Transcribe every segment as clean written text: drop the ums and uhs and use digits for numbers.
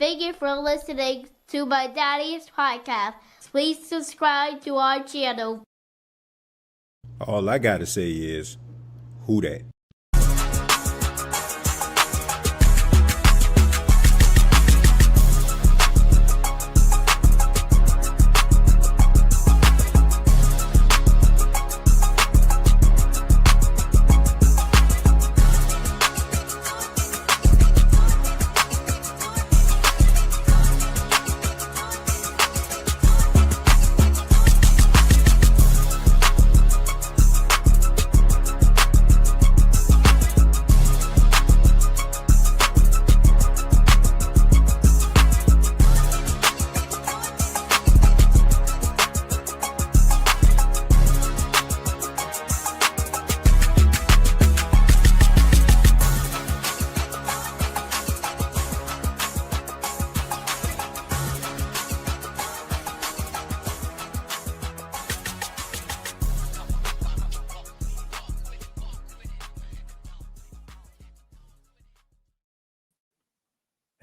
Thank you for listening to my daddy's podcast. Please subscribe to our channel. All I gotta say is, who dat?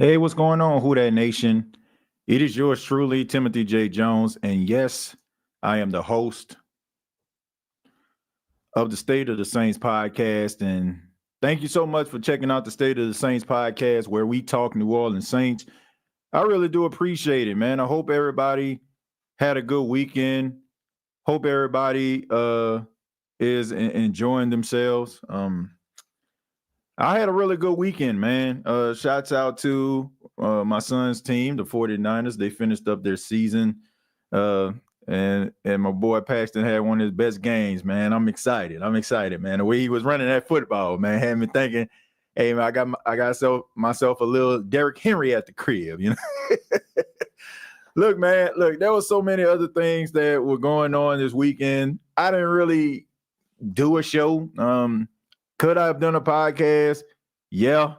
Hey, what's going on, Who Dat Nation? It is yours truly, Timothy J. Jones, and yes, I am the host of the State of the Saints podcast, and thank you so much for checking out the State of the Saints podcast, where we talk New Orleans Saints. I really do appreciate it, man. I hope everybody had a good weekend. Hope everybody is enjoying themselves. I had a really good weekend, man. Shouts out to my son's team, the 49ers. They finished up their season. And my boy Paxton had one of his best games, man. I'm excited, man. The way he was running that football, man, had me thinking, hey, man, I got myself a little Derrick Henry at the crib, you know. Look, man, there were so many other things that were going on this weekend. I didn't really do a show. Could I have done a podcast? Yeah.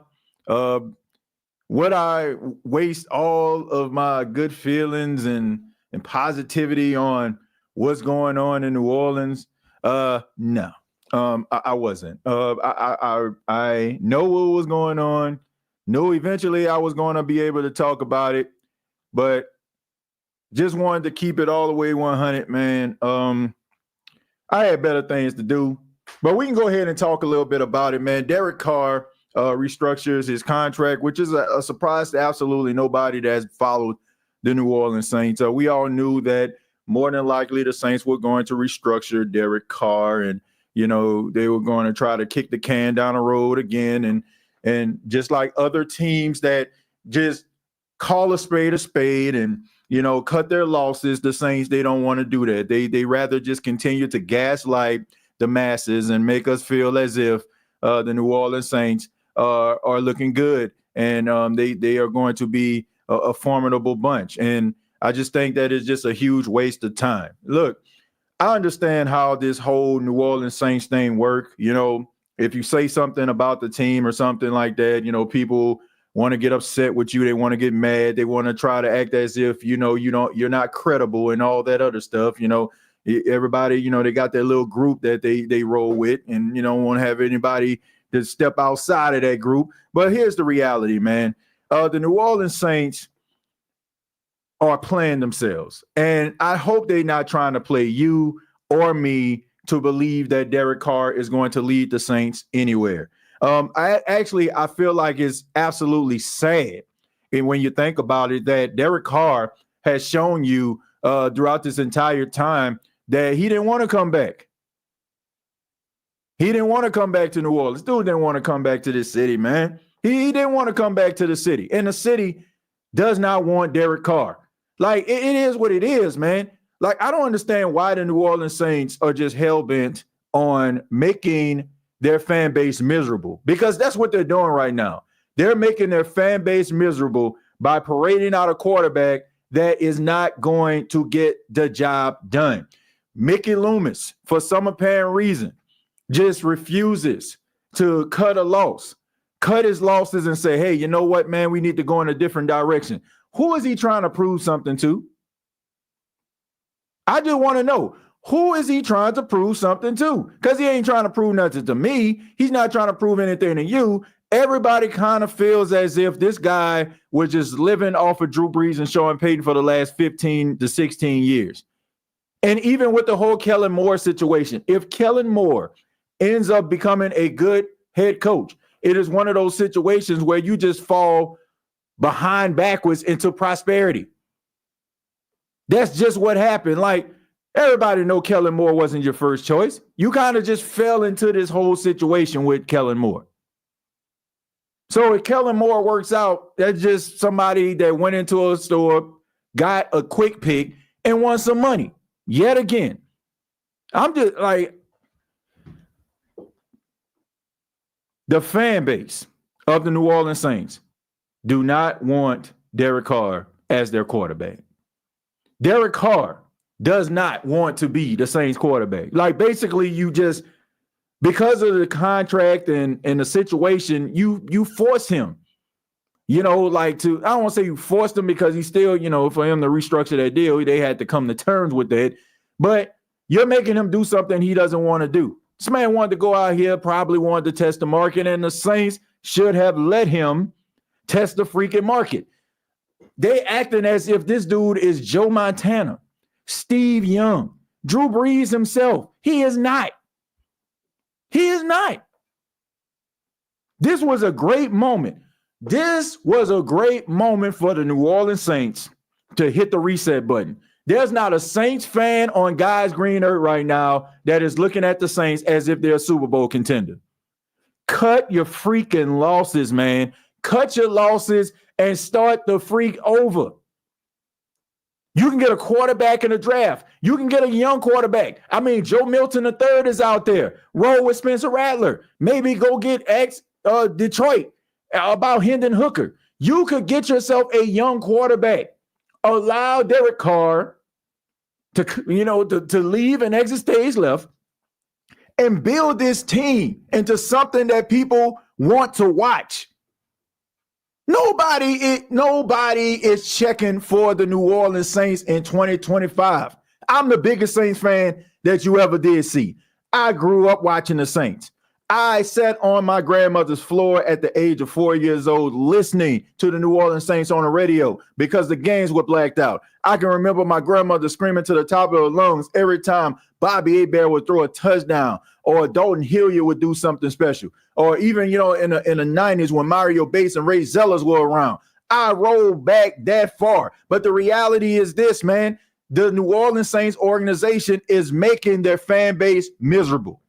Would I waste all of my good feelings and positivity on what's going on in New Orleans? No. I wasn't. I know what was going on. Know eventually I was going to be able to talk about it, but just wanted to keep it all the way 100, man. I had better things to do. But we can go ahead and talk a little bit about it, man. Derek Carr restructures his contract, which is a surprise to absolutely nobody that has followed the New Orleans Saints. We all knew that more than likely the Saints were going to restructure Derek Carr, and you know they were going to try to kick the can down the road again, and just like other teams that just call a spade and you know cut their losses, the Saints, they don't want to do that. They rather just continue to gaslight the masses and make us feel as if the New Orleans Saints are looking good, and they are going to be a formidable bunch. And I just think that is just a huge waste of time. Look, I understand how this whole New Orleans Saints thing work. You know, if you say something about the team or something like that, you know, people want to get upset with you. They want to get mad. They want to try to act as if, you know, you're not credible and all that other stuff, you know. Everybody, you know, they got their little group that they roll with, and you don't want to have anybody to step outside of that group. But here's the reality, man. The New Orleans Saints are playing themselves, and I hope they're not trying to play you or me to believe that Derek Carr is going to lead the Saints anywhere. I feel like it's absolutely sad, and when you think about it, that Derek Carr has shown you throughout this entire time that he didn't want to come back. He didn't want to come back to New Orleans. Dude didn't want to come back to this city, man. He didn't want to come back to the city. And the city does not want Derek Carr. Like, it is what it is, man. Like, I don't understand why the New Orleans Saints are just hell-bent on making their fan base miserable, because that's what they're doing right now. They're making their fan base miserable by parading out a quarterback that is not going to get the job done. Mickey Loomis, for some apparent reason, just refuses to cut his losses and say, hey, you know what, man, we need to go in a different direction. Who is he trying to prove something to? I just want to know, who is he trying to prove something to? Because he ain't trying to prove nothing to me. He's not trying to prove anything to you. everybody kind of feels as if this guy was just living off of Drew Brees and Sean Payton for the last 15 to 16 years. And even with the whole Kellen Moore situation, if Kellen Moore ends up becoming a good head coach, it is one of those situations where you just fall behind backwards into prosperity. That's just what happened. Like, everybody know Kellen Moore wasn't your first choice. You kind of just fell into this whole situation with Kellen Moore. So if Kellen Moore works out, that's just somebody that went into a store, got a quick pick, and won some money. Yet again, I'm just like, the fan base of the New Orleans Saints do not want Derek Carr as their quarterback. Derek Carr does not want to be the Saints quarterback. Like, basically, you just, because of the contract and the situation, you force him, like to, I don't want to say you forced him because he's still, for him to restructure that deal, they had to come to terms with that. But you're making him do something he doesn't want to do. This man wanted to go out here, probably wanted to test the market, and the Saints should have let him test the freaking market. They acting as if this dude is Joe Montana, Steve Young, Drew Brees himself. He is not. He is not. This was a great moment. This was a great moment for the New Orleans Saints to hit the reset button. There's not a Saints fan on God's green earth right now that is looking at the Saints as if they're a Super Bowl contender. Cut your freaking losses, man. Cut your losses and start the freak over. You can get a quarterback in the draft. You can get a young quarterback. I mean, Joe Milton III is out there. Roll with Spencer Rattler. Maybe go get Detroit about Hendon Hooker. You could get yourself a young quarterback. Allow Derek Carr to leave and exit stage left and build this team into something that people want to watch. Nobody is checking for the New Orleans Saints in 2025. I'm the biggest Saints fan that you ever did see. I grew up watching the Saints. I sat on my grandmother's floor at the age of 4 years old listening to the New Orleans Saints on the radio because the games were blacked out. I can remember my grandmother screaming to the top of her lungs every time Bobby Hebert would throw a touchdown or Dalton Hilliard would do something special. Or even, in the 90s when Mario Bates and Ray Zellers were around. I rolled back that far. But the reality is this, man. The New Orleans Saints organization is making their fan base miserable.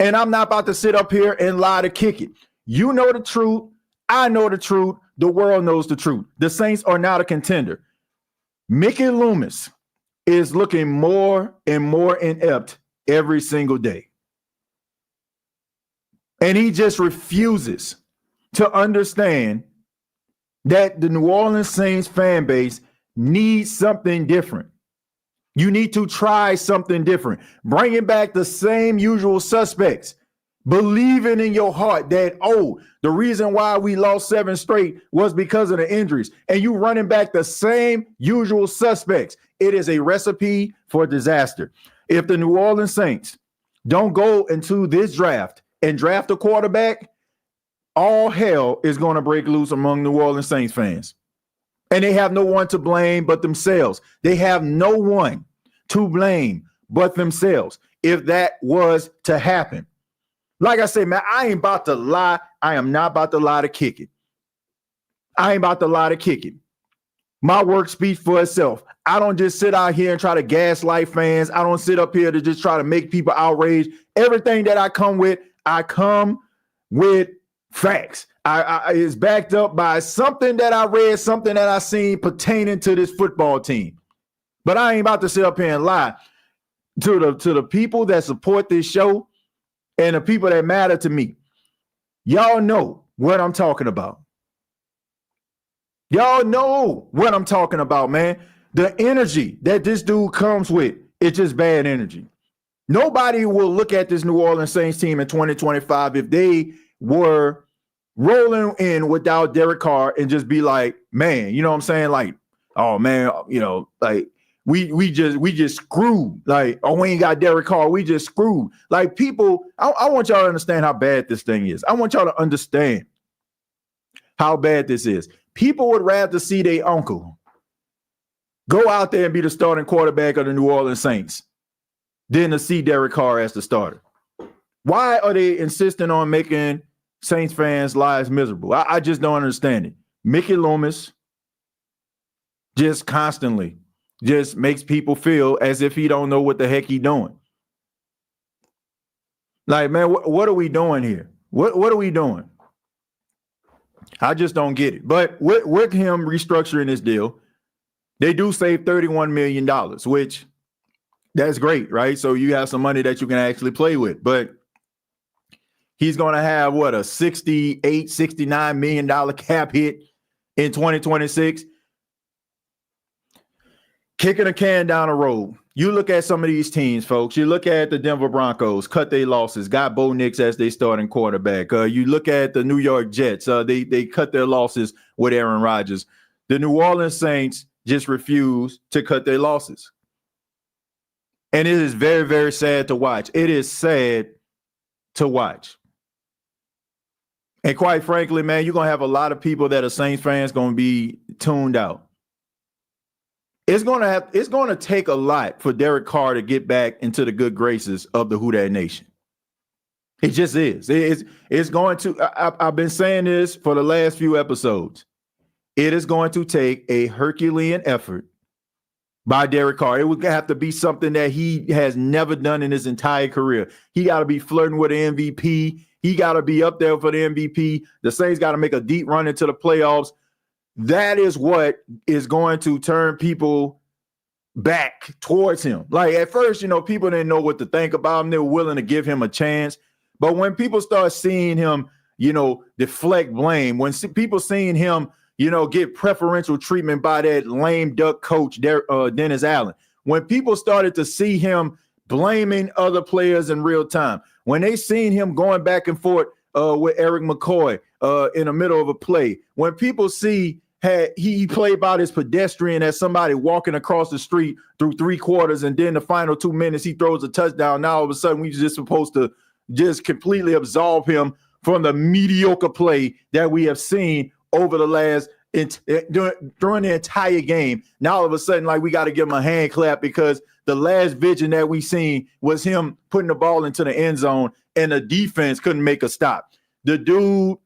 And I'm not about to sit up here and lie to kick it. You know the truth. I know the truth. The world knows the truth. The Saints are not a contender. Mickey Loomis is looking more and more inept every single day. And he just refuses to understand that the New Orleans Saints fan base needs something different. You need to try something different. Bringing back the same usual suspects. Believing in your heart that, the reason why we lost 7 straight was because of the injuries. And you running back the same usual suspects. It is a recipe for disaster. If the New Orleans Saints don't go into this draft and draft a quarterback, all hell is going to break loose among New Orleans Saints fans. And they have no one to blame but themselves. They have no one to blame but themselves if that was to happen. Like I say, man, I ain't about to lie. I am not about to lie to kick it. I ain't about to lie to kick it. My work speaks for itself. I don't just sit out here and try to gaslight fans. I don't sit up here to just try to make people outraged. Everything that I come with facts. It's backed up by something that I read, something that I seen pertaining to this football team. But I ain't about to sit up here and lie to the people that support this show and the people that matter to me. Y'all know what I'm talking about. Y'all know what I'm talking about, man. The energy that this dude comes with, it's just bad energy. Nobody will look at this New Orleans Saints team in 2025 if they were rolling in without Derek Carr and just be like, man, you know what I'm saying? Like, oh man, like we just screwed. Like, oh, we ain't got Derek Carr. We just screwed. Like, people, I want y'all to understand how bad this thing is. I want y'all to understand how bad this is. People would rather see their uncle go out there and be the starting quarterback of the New Orleans Saints than to see Derek Carr as the starter. Why are they insisting on making Saints fans' lives miserable? I just don't understand it. Mickey Loomis just constantly just makes people feel as if he don't know what the heck he doing. Like, man, what are we doing here? What are we doing? I just don't get it. But with him restructuring this deal, they do save $31 million, which that's great, right? So you have some money that you can actually play with. But he's going to have, what, a $68, $69 million cap hit in 2026? Kicking a can down the road. You look at some of these teams, folks. You look at the Denver Broncos, cut their losses, got Bo Nix as their starting quarterback. You look at the New York Jets. They cut their losses with Aaron Rodgers. The New Orleans Saints just refuse to cut their losses. And it is very, very sad to watch. It is sad to watch. And quite frankly, man, you're going to have a lot of people that are Saints fans going to be tuned out. It's going to take a lot for Derek Carr to get back into the good graces of the Who Dat Nation. It just is. It's going to. I've been saying this for the last few episodes. It is going to take a Herculean effort by Derek Carr. It would have to be something that he has never done in his entire career. He got to be flirting with an MVP. He got to be up there for the MVP. The Saints got to make a deep run into the playoffs. That is what is going to turn people back towards him. Like, at first, people didn't know what to think about him. They were willing to give him a chance. But when people start seeing him, deflect blame, when people seeing him, get preferential treatment by that lame duck coach, Dennis Allen, when people started to see him blaming other players in real time, when they seen him going back and forth with Eric McCoy in the middle of a play, when people see he played about as pedestrian as somebody walking across the street through 3 quarters, and then the final 2 minutes he throws a touchdown. Now all of a sudden we just supposed to just completely absolve him from the mediocre play that we have seen over the last during the entire game. Now all of a sudden, like, we got to give him a hand clap because the last vision that we seen was him putting the ball into the end zone and the defense couldn't make a stop. The dude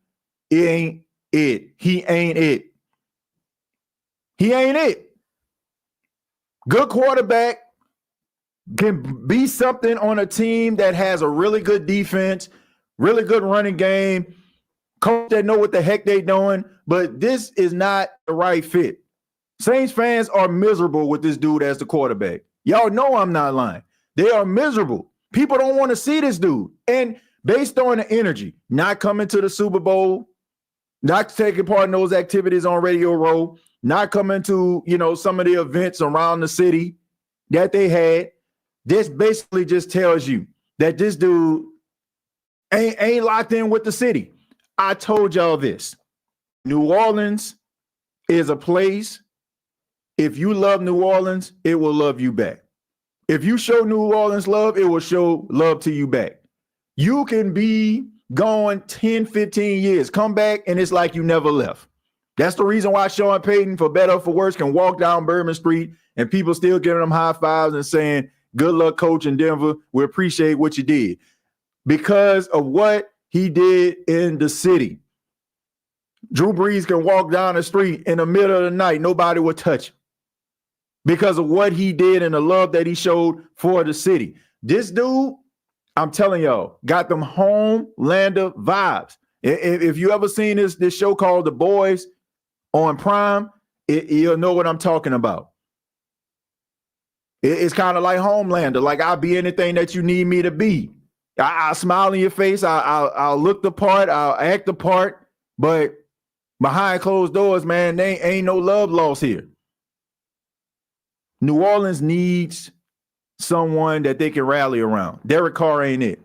ain't it. He ain't it. He ain't it. Good quarterback, can be something on a team that has a really good defense, really good running game, coach that know what the heck they doing, but this is not the right fit. Saints fans are miserable with this dude as the quarterback. Y'all know I'm not lying. They are miserable. People don't want to see this dude. And based on the energy, not coming to the Super Bowl, not taking part in those activities on Radio Row, not coming to, some of the events around the city that they had, this basically just tells you that this dude ain't locked in with the city. I told y'all this. New Orleans is a place, if you love New Orleans, it will love you back. If you show New Orleans love, it will show love to you back. You can be gone 10, 15 years, come back, and it's like you never left. That's the reason why Sean Payton, for better or for worse, can walk down Bourbon Street and people still giving him high fives and saying, good luck, coach in Denver. We appreciate what you did. Because of what he did in the city. Drew Brees can walk down the street in the middle of the night. Nobody would touch him. Because of what he did and the love that he showed for the city. This dude, I'm telling y'all, got them Homelander vibes. If you ever seen this show called The Boys on Prime, you'll know what I'm talking about. It's kind of like Homelander. Like, I'll be anything that you need me to be. I'll smile in your face. I'll look the part. I'll act the part. But behind closed doors, man, there ain't no love lost here. New Orleans needs someone that they can rally around. Derek Carr ain't it.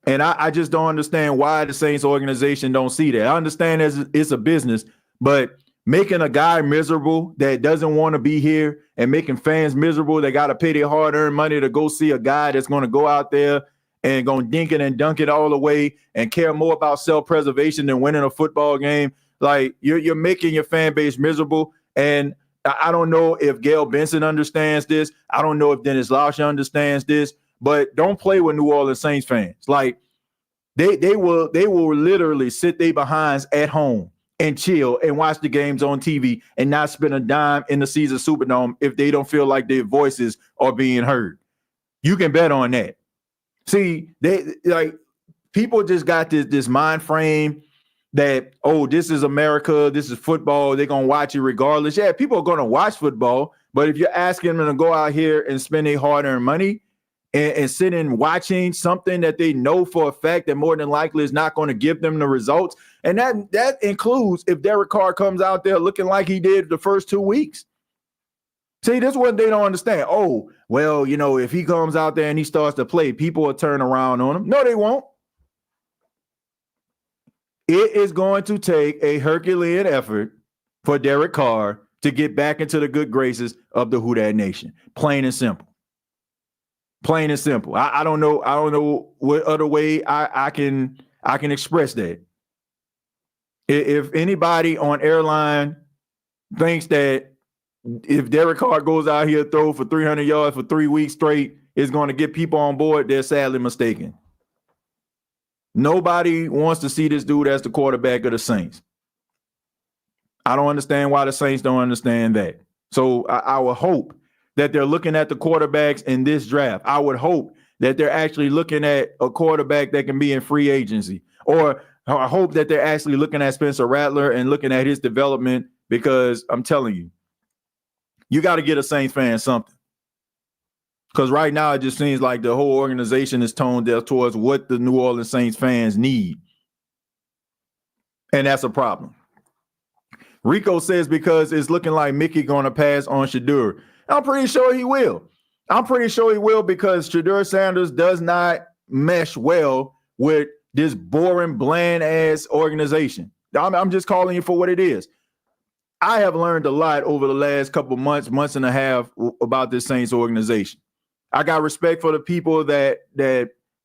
And I just don't understand why the Saints organization don't see that. I understand it's a business, but making a guy miserable that doesn't want to be here and making fans miserable. They got to pay their hard-earned money to go see a guy that's going to go out there and going to dink it and dunk it all the way and care more about self-preservation than winning a football game. Like, you're making your fan base miserable. And I don't know if Gail Benson understands this. I don't know if Dennis Lauscher understands this. But don't play with New Orleans Saints fans. Like, they will literally sit their behinds at home and chill and watch the games on TV and not spend a dime in the Caesars Superdome if they don't feel like their voices are being heard. You can bet on that. See, people just got this mind frame that, oh, this is America, this is football, they're going to watch it regardless. Yeah, people are going to watch football, but if you're asking them to go out here and spend their hard-earned money and sit in watching something that they know for a fact that more than likely is not going to give them the results, and that includes if Derek Carr comes out there looking like he did the first 2 weeks. See, this is what they don't understand. Oh, well, if he comes out there and he starts to play, people will turn around on him. No, they won't. It is going to take a Herculean effort for Derek Carr to get back into the good graces of the Who Dat Nation. Plain and simple. Plain and simple. I don't know. I don't know what other way I can express that. If anybody on airline thinks that if Derek Carr goes out here throw for 300 yards for 3 weeks straight is going to get people on board, they're sadly mistaken. Nobody wants to see this dude as the quarterback of the Saints. I don't understand why the Saints don't understand that. So I would hope that they're looking at the quarterbacks in this draft. I would hope that they're actually looking at a quarterback that can be in free agency. Or I hope that they're actually looking at Spencer Rattler and looking at his development, because I'm telling you, you got to get a Saints fan something. Because right now it just seems like the whole organization is toned down towards what the New Orleans Saints fans need. And that's a problem. Rico says because it's looking like Mickey going to pass on Shedeur. I'm pretty sure he will. I'm pretty sure he will, because Shedeur Sanders does not mesh well with this boring, bland-ass organization. I'm just calling you for what it is. I have learned a lot over the last couple months and a half about this Saints organization. I got respect for the people that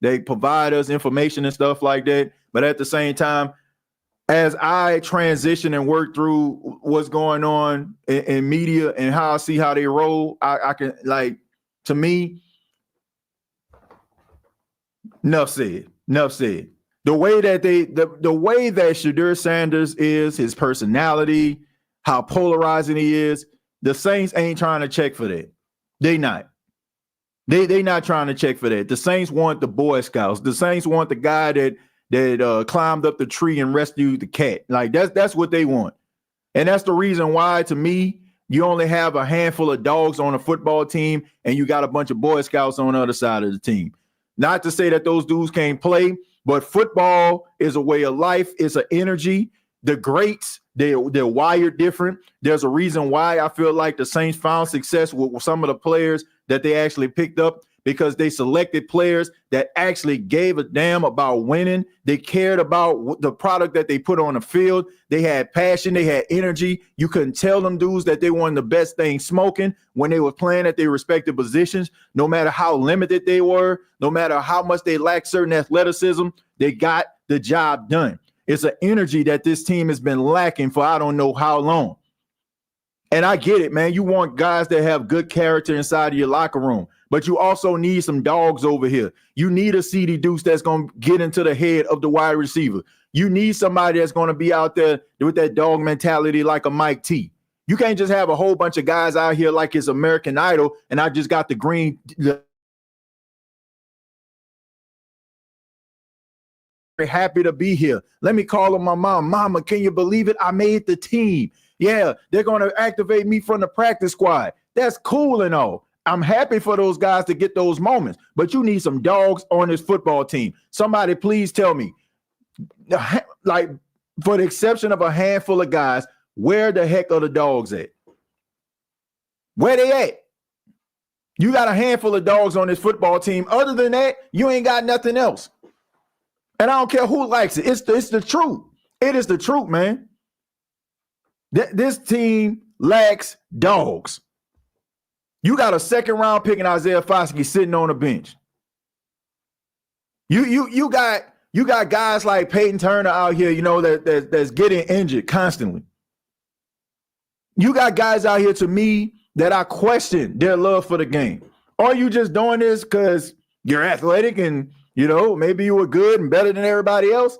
they provide us information and stuff like that. But at the same time, as I transition and work through what's going on in media and how I see how they roll, I can, like, to me, enough said. The way that the way that Shedeur Sanders is, his personality, how polarizing he is, the Saints ain't trying to check for that. They not. They not trying to check for that. The Saints want the Boy Scouts. The Saints want the guy that climbed up the tree and rescued the cat. Like, that's what they want. And that's the reason why, to me, you only have a handful of dogs on a football team and you got a bunch of Boy Scouts on the other side of the team. Not to say that those dudes can't play, but football is a way of life. It's an energy. The greats, they're wired different. There's a reason why I feel like the Saints found success with some of the players that they actually picked up, because they selected players that actually gave a damn about winning. They cared about the product that they put on the field. They had passion. They had energy. You couldn't tell them dudes that they weren't the best thing smoking when they were playing at their respective positions. No matter how limited they were, no matter how much they lacked certain athleticism, they got the job done. It's an energy that this team has been lacking for I don't know how long. And I get it, man. You want guys that have good character inside of your locker room, but you also need some dogs over here. You need a CD Deuce that's going to get into the head of the wide receiver. You need somebody that's going to be out there with that dog mentality like a Mike T. You can't just have a whole bunch of guys out here like it's American Idol and I just got the green. Happy to be here. Let me call on my mom. Mama, can you believe it? I made the team. Yeah, they're going to activate me from the practice squad. That's cool and all. I'm happy for those guys to get those moments, but you need some dogs on this football team. Somebody please tell me, like, for the exception of a handful of guys, where the heck are the dogs at? Where they at? You got a handful of dogs on this football team. Other than that, you ain't got nothing else. And I don't care who likes it. It's the truth. It is the truth, man. This team lacks dogs. You got a second round pick in Isaiah Foskey sitting on the bench. You got guys like Peyton Turner out here, you know, that's getting injured constantly. You got guys out here, to me, that I question their love for the game. Are you just doing this because you're athletic and, you know, maybe you were good and better than everybody else?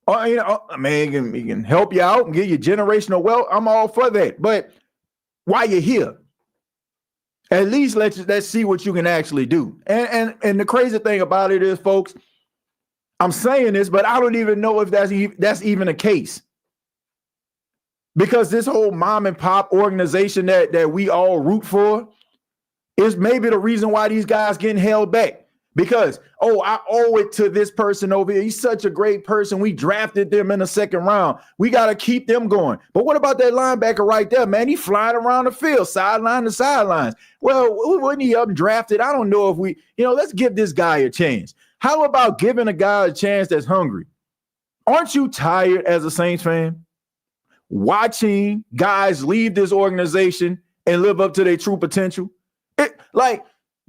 Or, you know, I mean, it can help you out and give you generational wealth. I'm all for that. But while you're here, at least let's see what you can actually do. And the crazy thing about it is, folks, I'm saying this, but I don't even know if that's even the case. Because this whole mom and pop organization that we all root for is maybe the reason why these guys getting held back. Because, I owe it to this person over here. He's such a great person. We drafted them in the second round. We got to keep them going. But what about that linebacker right there, man? He's flying around the field, sideline to sidelines. Well, wasn't he up and drafted? I don't know if let's give this guy a chance. How about giving a guy a chance that's hungry? Aren't you tired as a Saints fan watching guys leave this organization and live up to their true potential?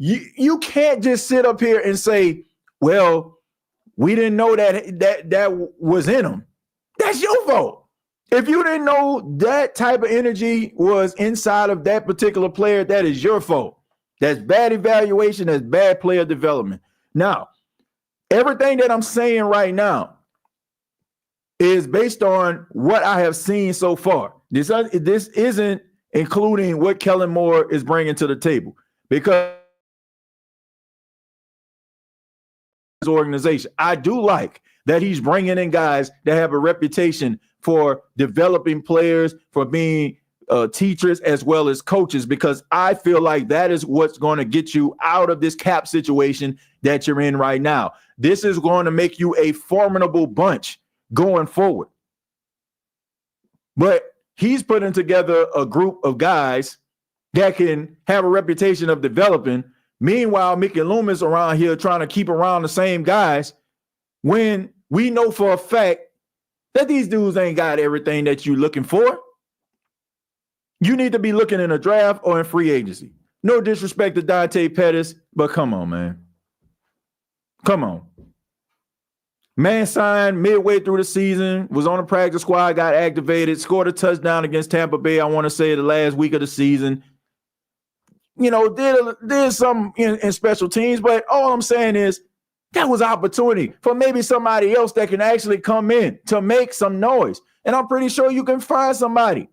You can't just sit up here and say, well, we didn't know that was in them. That's your fault. If you didn't know that type of energy was inside of that particular player, that is your fault. That's bad evaluation. That's bad player development. Now, everything that I'm saying right now is based on what I have seen so far. This isn't including what Kellen Moore is bringing to the table, because organization, I do like that he's bringing in guys that have a reputation for developing players, for being teachers as well as coaches, because I feel like that is what's going to get you out of this cap situation that you're in right now. This is going to make you a formidable bunch going forward. But he's putting together a group of guys that can have a reputation of developing. Meanwhile, Mickey Loomis around here trying to keep around the same guys when we know for a fact that these dudes ain't got everything that you're looking for. You need to be looking in a draft or in free agency. No disrespect to Dante Pettis, but come on, man. Come on. Man signed midway through the season, was on the practice squad, got activated, scored a touchdown against Tampa Bay, I want to say the last week of the season. You know, did some in special teams, but all I'm saying is that was opportunity for maybe somebody else that can actually come in to make some noise. And I'm pretty sure you can find somebody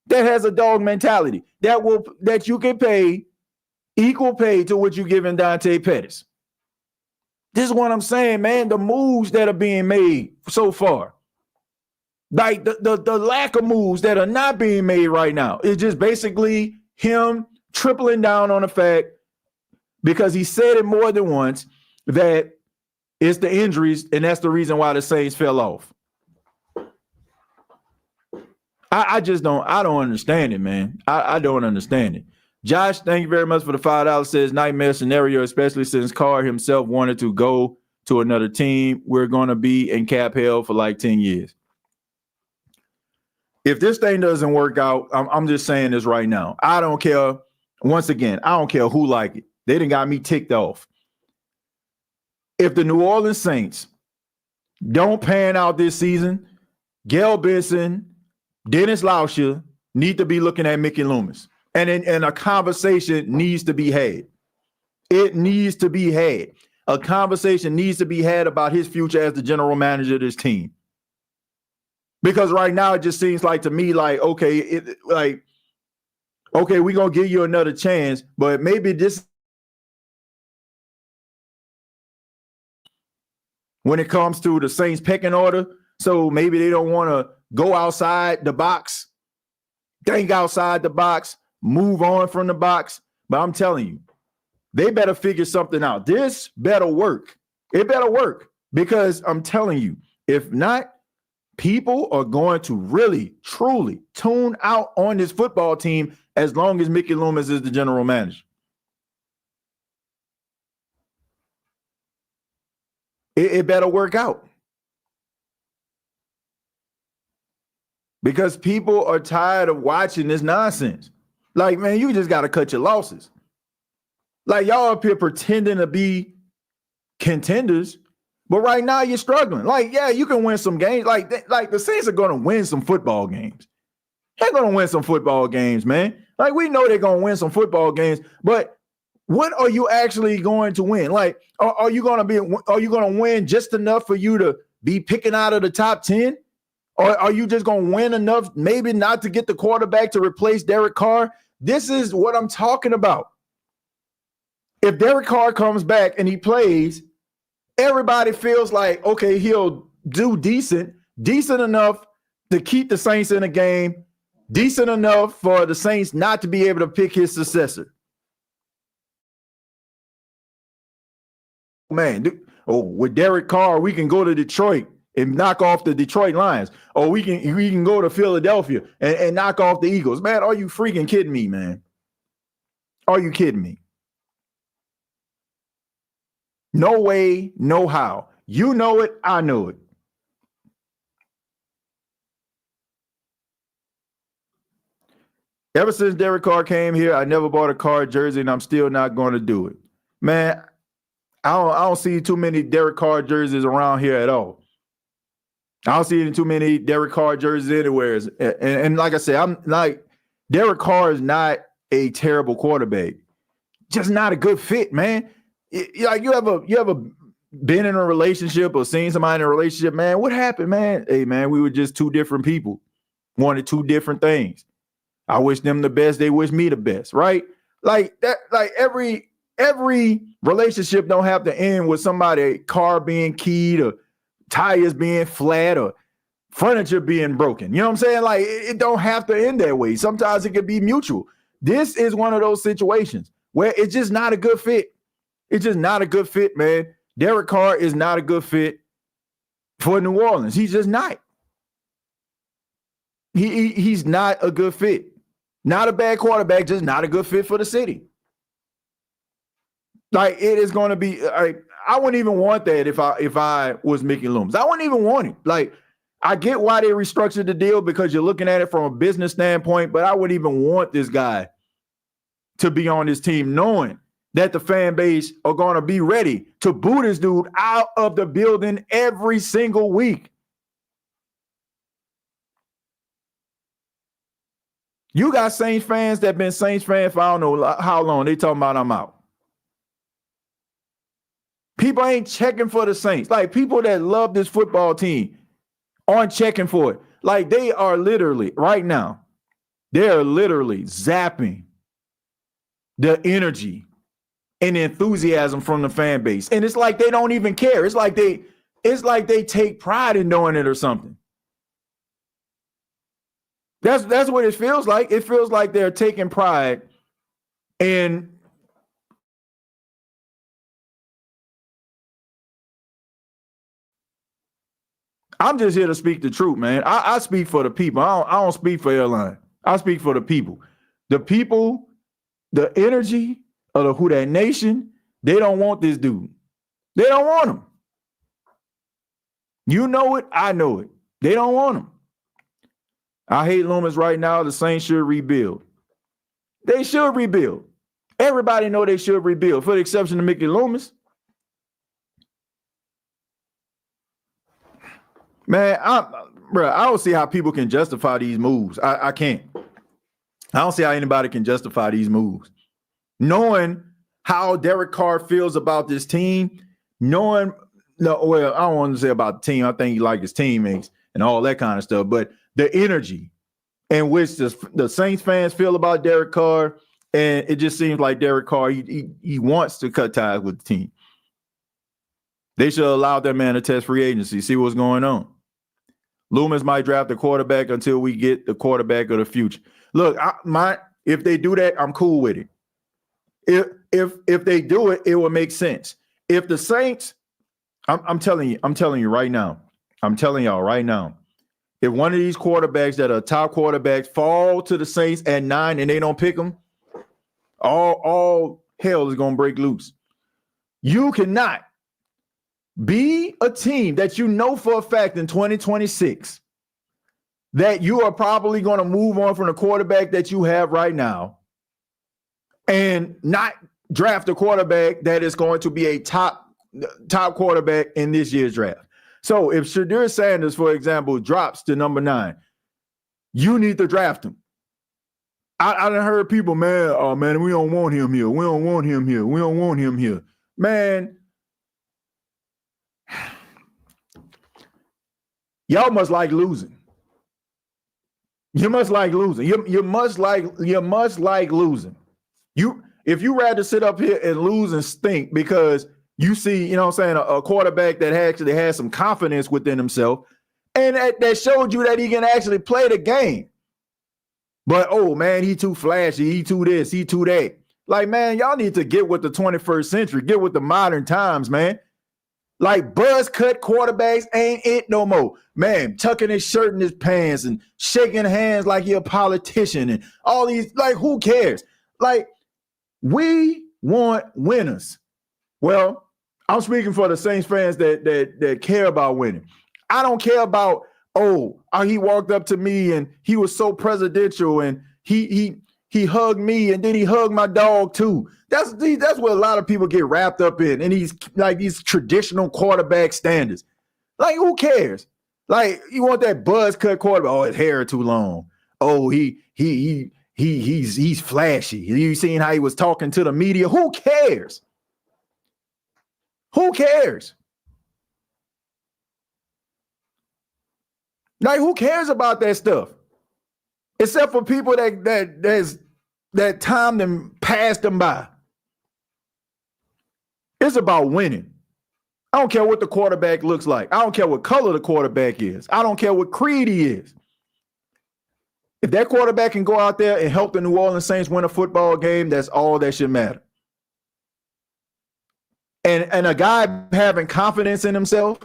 that has a dog mentality that you can pay equal pay to what you're giving Dante Pettis. This is what I'm saying, man. The moves that are being made so far, like the lack of moves that are not being made right now, is just basically him tripling down on the fact, because he said it more than once, that it's the injuries, and that's the reason why the Saints fell off. I don't understand it, man. I don't understand it. Josh, thank you very much for the $5. Says nightmare scenario, especially since Carr himself wanted to go to another team. We're going to be in cap hell for like 10 years. If this thing doesn't work out, I'm just saying this right now. I don't care. Once again, I don't care who like it. They done got me ticked off. If the New Orleans Saints don't pan out this season, Gail Benson, Dennis Lauscher need to be looking at Mickey Loomis. And a conversation needs to be had. It needs to be had. A conversation needs to be had about his future as the general manager of this team. Because right now it just seems like to me like, okay, we're going to give you another chance, but maybe this, when it comes to the Saints pecking order, so maybe they don't want to go outside the box, think outside the box, move on from the box. But I'm telling you, they better figure something out. This better work. It better work, because I'm telling you, if not, people are going to really, truly tune out on this football team as long as Mickey Loomis is the general manager. It better work out. Because people are tired of watching this nonsense. Like, man, you just got to cut your losses. Like, y'all up here pretending to be contenders, but right now you're struggling. Like, yeah, you can win some games. Like the Saints are going to win some football games. They're going to win some football games, man. Like, we know they're going to win some football games, but what are you actually going to win? Like, are you going to win just enough for you to be picking out of the top 10? Or are you just going to win enough, maybe not to get the quarterback to replace Derek Carr? This is what I'm talking about. If Derek Carr comes back and he plays, everybody feels like, okay, he'll do decent enough to keep the Saints in the game, decent enough for the Saints not to be able to pick his successor. Man, with Derek Carr, we can go to Detroit and knock off the Detroit Lions. Or we can go to Philadelphia and knock off the Eagles. Man, are you freaking kidding me, man? Are you kidding me? No way, no how. You know it, I know it. Ever since Derek Carr came here, I never bought a Carr jersey, and I'm still not going to do it. Man, I don't see too many Derek Carr jerseys around here at all. I don't see too many Derek Carr jerseys anywhere. And like I said, I'm like, Derek Carr is not a terrible quarterback. Just not a good fit, man. Like you ever been in a relationship or seen somebody in a relationship, man? What happened, man? Hey, man, we were just two different people, wanted two different things. I wish them the best, they wish me the best, right? Like that, like every relationship don't have to end with somebody car being keyed or tires being flat or furniture being broken. You know what I'm saying? Like it don't have to end that way. Sometimes it can be mutual. This is one of those situations where it's just not a good fit. It's just not a good fit, man. Derek Carr is not a good fit for New Orleans. He's just not. He's not a good fit. Not a bad quarterback, just not a good fit for the city. Like it is going to be. I wouldn't even want that if I was Mickey Loomis. I wouldn't even want it. Like I get why they restructured the deal because you're looking at it from a business standpoint, but I wouldn't even want this guy to be on this team, knowing that the fan base are going to be ready to boo this dude out of the building every single week. You got Saints fans that been Saints fans for I don't know how long. They talking about I'm out. People ain't checking for the Saints. Like people that love this football team aren't checking for it. Like they are literally right now, they are literally zapping the energy and enthusiasm from the fan base. And it's like they don't even care. It's like they take pride in doing it or something. That's what it feels like. It feels like they're taking pride in I'm just here to speak the truth, man. I speak for the people. I don't speak for airline. I speak for the people. The people, the energy of the Who Dat Nation, they don't want this dude. They don't want him. You know it. I know it. They don't want him. I hate Loomis right now. The Saints should rebuild. They should rebuild. Everybody know they should rebuild, for the exception of Mickey Loomis. Man, I don't see how people can justify these moves. I can't. I don't see how anybody can justify these moves. Knowing how Derek Carr feels about this team, I don't want to say about the team. I think he likes his teammates and all that kind of stuff. But the energy in which the Saints fans feel about Derek Carr, and it just seems like Derek Carr, he wants to cut ties with the team. They should allow that man to test free agency, see what's going on. Loomis might draft a quarterback until we get the quarterback of the future. Look, if they do that, I'm cool with it. If they do it, it will make sense. If the Saints, I'm telling you right now, I'm telling y'all right now, if one of these quarterbacks that are top quarterbacks fall to the Saints at 9 and they don't pick them, all hell is gonna break loose. You cannot be a team that you know for a fact in 2026 that you are probably going to move on from the quarterback that you have right now and not draft a quarterback that is going to be a top quarterback in this year's draft. So if Shedeur Sanders, for example, drops to number 9, you need to draft him. I done heard people, man, oh, man, we don't want him here. We don't want him here. We don't want him here. Man, y'all must like losing. You must like losing. You must like losing. If you rather sit up here and lose and stink because you see, you know what I'm saying, a quarterback that actually has some confidence within himself and that showed you that he can actually play the game. But, oh, man, he too flashy. He too this. He too that. Like, man, y'all need to get with the 21st century. Get with the modern times, man. Like, buzz cut quarterbacks ain't it no more. Man, tucking his shirt in his pants and shaking hands like he a politician and all these. Like, who cares? Like, we want winners. Well, I'm speaking for the Saints fans that care about winning. I don't care about, he walked up to me and he was so presidential and he hugged me and then he hugged my dog too. That's what a lot of people get wrapped up in, and these traditional quarterback standards. Like, who cares? Like, you want that buzz cut quarterback? Oh, his hair too long. Oh, he's flashy. You seen how he was talking to the media? Who cares? Who cares? Like, who cares about that stuff? Except for people that time them passed them by. It's about winning. I don't care what the quarterback looks like. I don't care what color the quarterback is. I don't care what creed he is. If that quarterback can go out there and help the New Orleans Saints win a football game, that's all that should matter. And a guy having confidence in himself,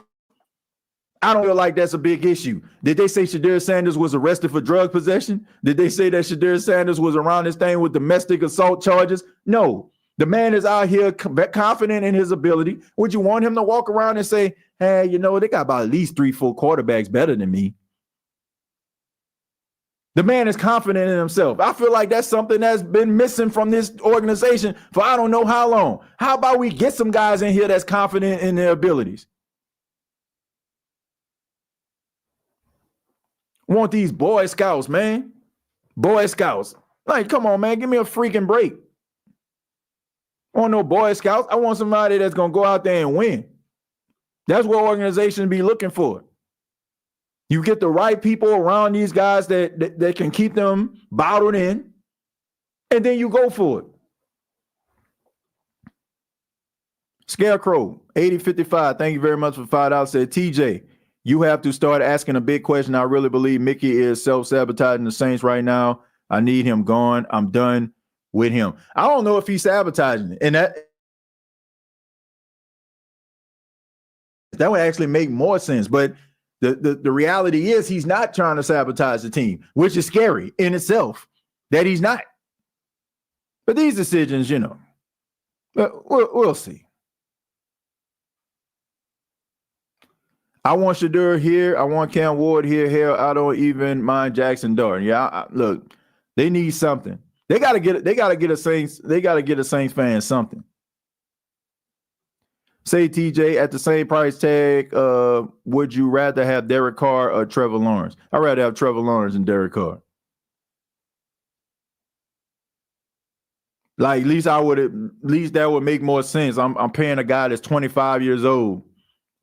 I don't feel like that's a big issue. Did they say Shedeur Sanders was arrested for drug possession? Did they say that Shedeur Sanders was around this thing with domestic assault charges? No. The man is out here confident in his ability. Would you want him to walk around and say, hey, they got about at least 3-4 quarterbacks better than me? The man is confident in himself. I feel like that's something that's been missing from this organization for I don't know how long. How about we get some guys in here that's confident in their abilities? Want these Boy Scouts, man. Boy Scouts. Like, come on, man. Give me a freaking break. I want no Boy Scouts. I want somebody that's going to go out there and win. That's what organizations be looking for. You get the right people around these guys that can keep them bottled in, and then you go for it. Scarecrow, 8055, thank you very much for $5. Said, TJ, you have to start asking a big question. I really believe Mickey is self-sabotaging the Saints right now. I need him gone. I'm done with him. I don't know if he's sabotaging it. And that would actually make more sense. But the reality is he's not trying to sabotage the team, which is scary in itself that he's not. But these decisions, we'll see. I want Shedeur here. I want Cam Ward here. Hell, I don't even mind Jackson Dart. Yeah, look, they need something. They gotta get a Saints fan something. Say, TJ, at the same price tag, would you rather have Derek Carr or Trevor Lawrence? I'd rather have Trevor Lawrence than Derek Carr. Like, at least that would make more sense. I'm paying a guy that's 25 years old.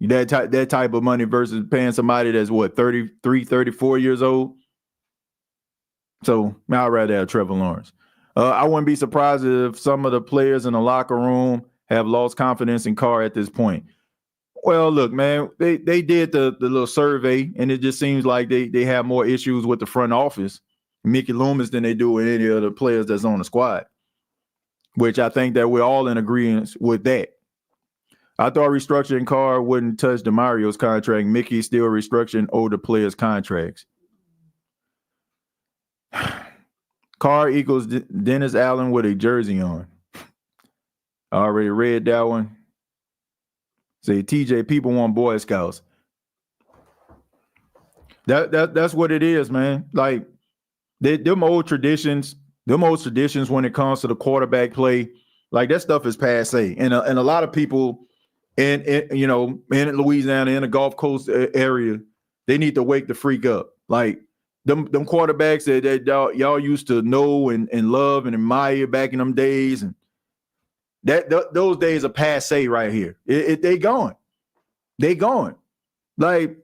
That type of money versus paying somebody that's 33, 34 years old. So I'd rather have Trevor Lawrence. I wouldn't be surprised if some of the players in the locker room have lost confidence in Carr at this point. Well, look, man, they did the little survey, and it just seems like they have more issues with the front office, Mickey Loomis, than they do with any of the players that's on the squad, which I think that we're all in agreement with that. I thought restructuring Carr wouldn't touch DeMario's contract. Mickey's still restructuring older players' contracts. Carr equals Dennis Allen with a jersey on. I already read that one. Say, TJ, people want Boy Scouts. That's what it is, man. Like, them old traditions, Them old traditions when it comes to the quarterback play, like that stuff is passe. And a lot of people in Louisiana, in the Gulf Coast area, they need to wake the freak up. Like them quarterbacks that y'all used to know and love and admire back in them days, and those days are passe right here. They gone. They gone. Like,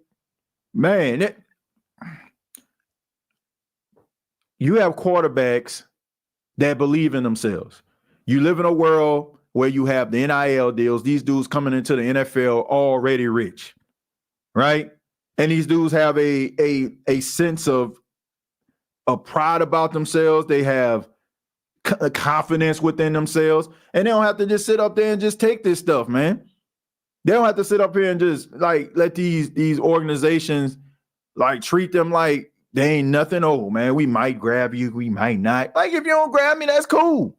man, you have quarterbacks that believe in themselves. You live in a world where you have the NIL deals, these dudes coming into the NFL already rich, right? And these dudes have a sense of pride about themselves. They have confidence within themselves, and they don't have to just sit up there and just take this stuff, man. They don't have to sit up here and just like let these organizations like treat them like they ain't nothing. Oh man, we might grab you, we might not. Like if you don't grab me, that's cool.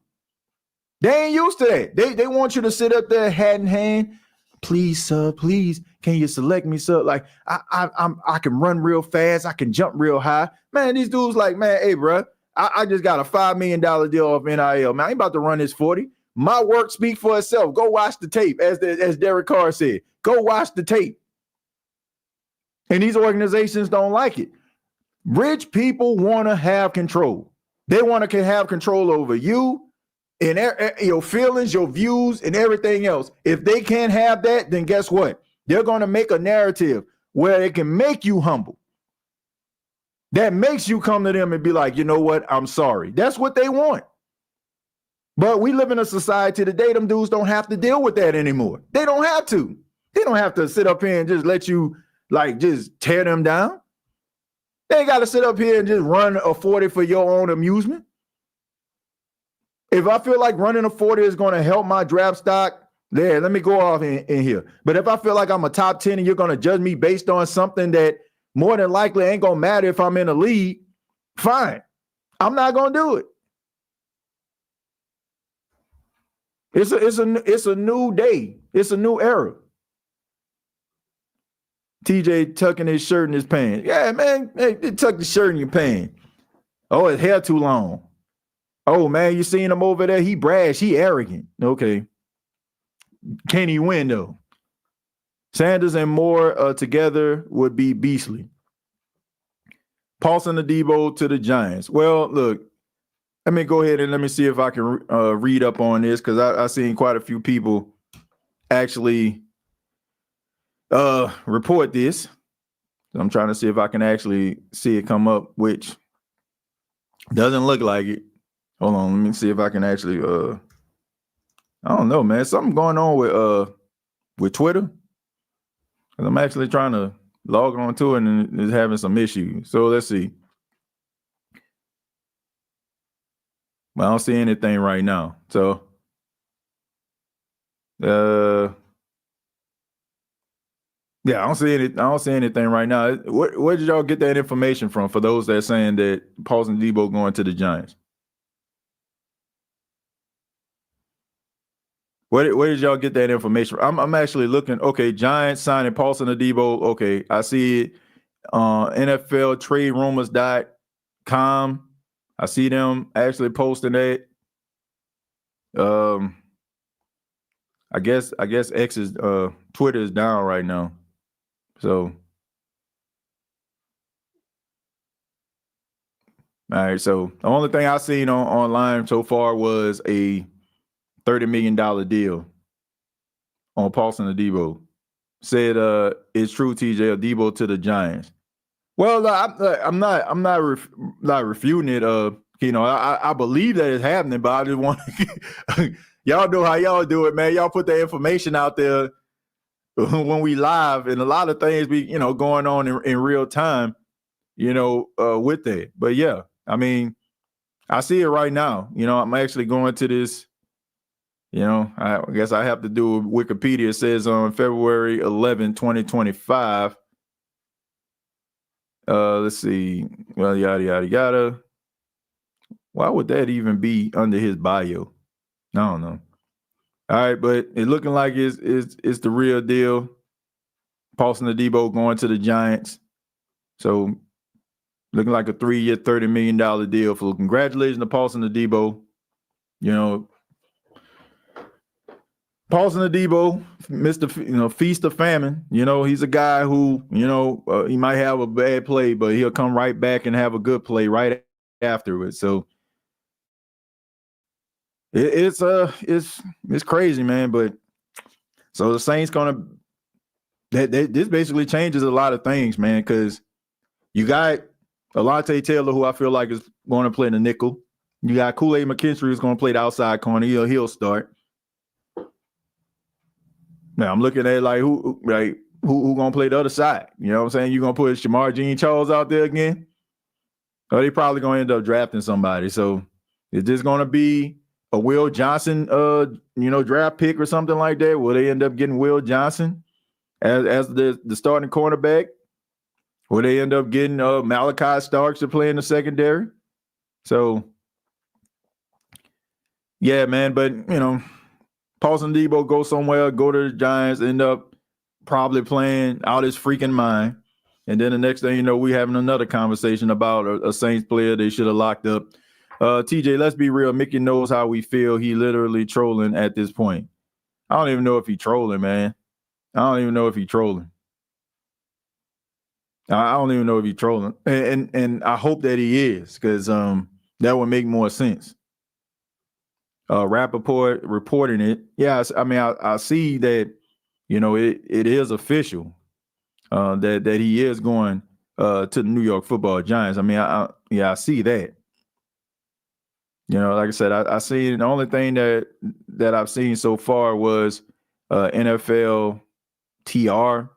They ain't used to that. They want you to sit up there hat in hand. Please, sir, please, can you select me, sir? Like I can run real fast, I can jump real high. Man, these dudes like, man, hey, bro, I just got a $5 million deal off NIL. Man, I ain't about to run this 40. My work speaks for itself. Go watch the tape, as Derek Carr said. Go watch the tape. And these organizations don't like it. Rich people want to have control. They want to have control over you and your feelings, your views, and everything else. If they can't have that, then guess what? They're going to make a narrative where it can make you humble. That makes you come to them and be like, you know what? I'm sorry. That's what they want. But we live in a society today, them dudes don't have to deal with that anymore. They don't have to. They don't have to sit up here and just let you, like, just tear them down. They ain't got to sit up here and just run a 40 for your own amusement. If I feel like running a 40 is going to help my draft stock, there, let me go off in here. But if I feel like I'm a top 10 and you're going to judge me based on something that more than likely ain't going to matter if I'm in a league, fine. I'm not going to do it. It's a new day. It's a new era. TJ tucking his shirt in his pants. Yeah, man, hey, tuck the shirt in your pants. Oh, his hair too long. Oh, man, you seen him over there? He brash. He arrogant. Okay. Can he win, though? Sanders and Moore together would be beastly. Paulson Adebo to the Giants. Well, look, let me go ahead and let me see if I can read up on this, because I've seen quite a few people actually report this. I'm trying to see if I can actually see it come up, which doesn't look like it. Hold on, let me see if I can actually I don't know, man. Something going on with Twitter. I'm actually trying to log on to it and it's having some issues. So let's see. I don't see anything right now. So yeah, I don't see anything right now. Where did y'all get that information from, for those that are saying that Paulson Adebo going to the Giants? Where did y'all get that information from? I'm actually looking. Okay, Giants signing Paulson Adebo. Okay, I see it. NFL trade rumors.com. I see them actually posting that. I guess X's Twitter is down right now. So all right, so the only thing I seen online so far was a $30 million deal on Paulson Adebo. Said it's true, TJ, Adebo to the Giants. Well, I'm not refuting it. I believe that it's happening, but I just want y'all know how y'all do it, man. Y'all put the information out there when we live, and a lot of things be going on in real time, with that. But yeah, I mean, I see it right now. I'm actually going to this. I guess I have to do Wikipedia. It says on February 11, 2025. Let's see. Well, yada, yada, yada. Why would that even be under his bio? I don't know. All right, but it's looking like it's the real deal. Paulson Adebo going to the Giants. So looking like a 3-year, $30 million deal. For congratulations to Paulson Adebo. You know, Paulson Adebo, Mr. Feast of Famine. You know, he's a guy who, he might have a bad play, but he'll come right back and have a good play right afterwards. So it's crazy, man. But so the Saints this basically changes a lot of things, man, because you got Alontae Taylor, who I feel like is going to play the nickel. You got Kool-Aid McKinstry, who's going to play the outside corner. He'll start. Now I'm looking at like who gonna play the other side? You know what I'm saying? You gonna put Shamar Jean-Charles out there again? Or they probably gonna end up drafting somebody. So is this gonna be a Will Johnson draft pick or something like that? Will they end up getting Will Johnson as the starting cornerback? Will they end up getting Malachi Starks to play in the secondary? So yeah, man, but Paulson Adebo go somewhere, go to the Giants, end up probably playing out his freaking mind. And then the next thing you know, we having another conversation about a Saints player they should have locked up. TJ, let's be real. Mickey knows how we feel. He literally trolling at this point. I don't even know if he trolling, man. I don't even know if he trolling. And I hope that he is, because that would make more sense. Rappaport reporting it. Yeah, I mean, I see that, it is official that he is going to the New York Football Giants. I mean, I see that. Like I said, I see the only thing that I've seen so far was NFL TR.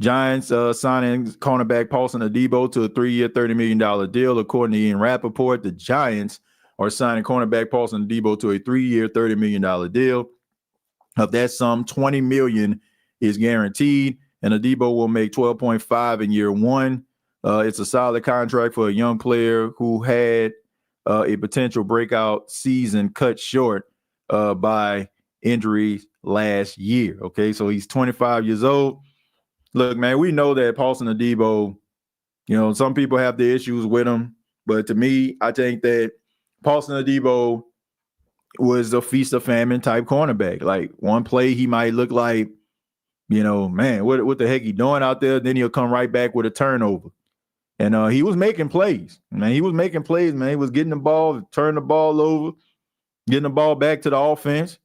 Giants signing cornerback Paulson Adebo to a 3-year, $30 million deal. According to Ian Rappaport, the Giants are signing cornerback Paulson Adebo to a 3-year, $30 million deal. Of that sum, $20 million is guaranteed, and Adebo will make $12.5 in year one. It's a solid contract for a young player who had a potential breakout season cut short by injuries last year. Okay, so he's 25 years old. Look, man, we know that Paulson Adebo, some people have the issues with him, but to me, I think that Paulson Adebo was a feast of famine type cornerback. Like one play, he might look like, man, what the heck he doing out there? Then he'll come right back with a turnover. And he was making plays. Man, he was making plays, man. He was getting the ball, turning the ball over, getting the ball back to the offense.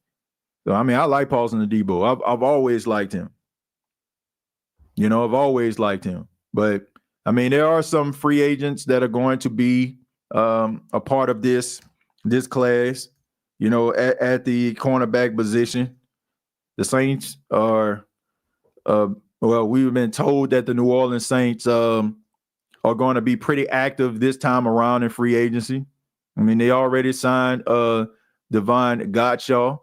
So, I mean, I like Paulson Adebo. I've always liked him. I've always liked him. But, I mean, there are some free agents that are going to be a part of this class, at the cornerback position. The Saints are, we've been told that the New Orleans Saints are going to be pretty active this time around in free agency. I mean, they already signed Devon Gottschall,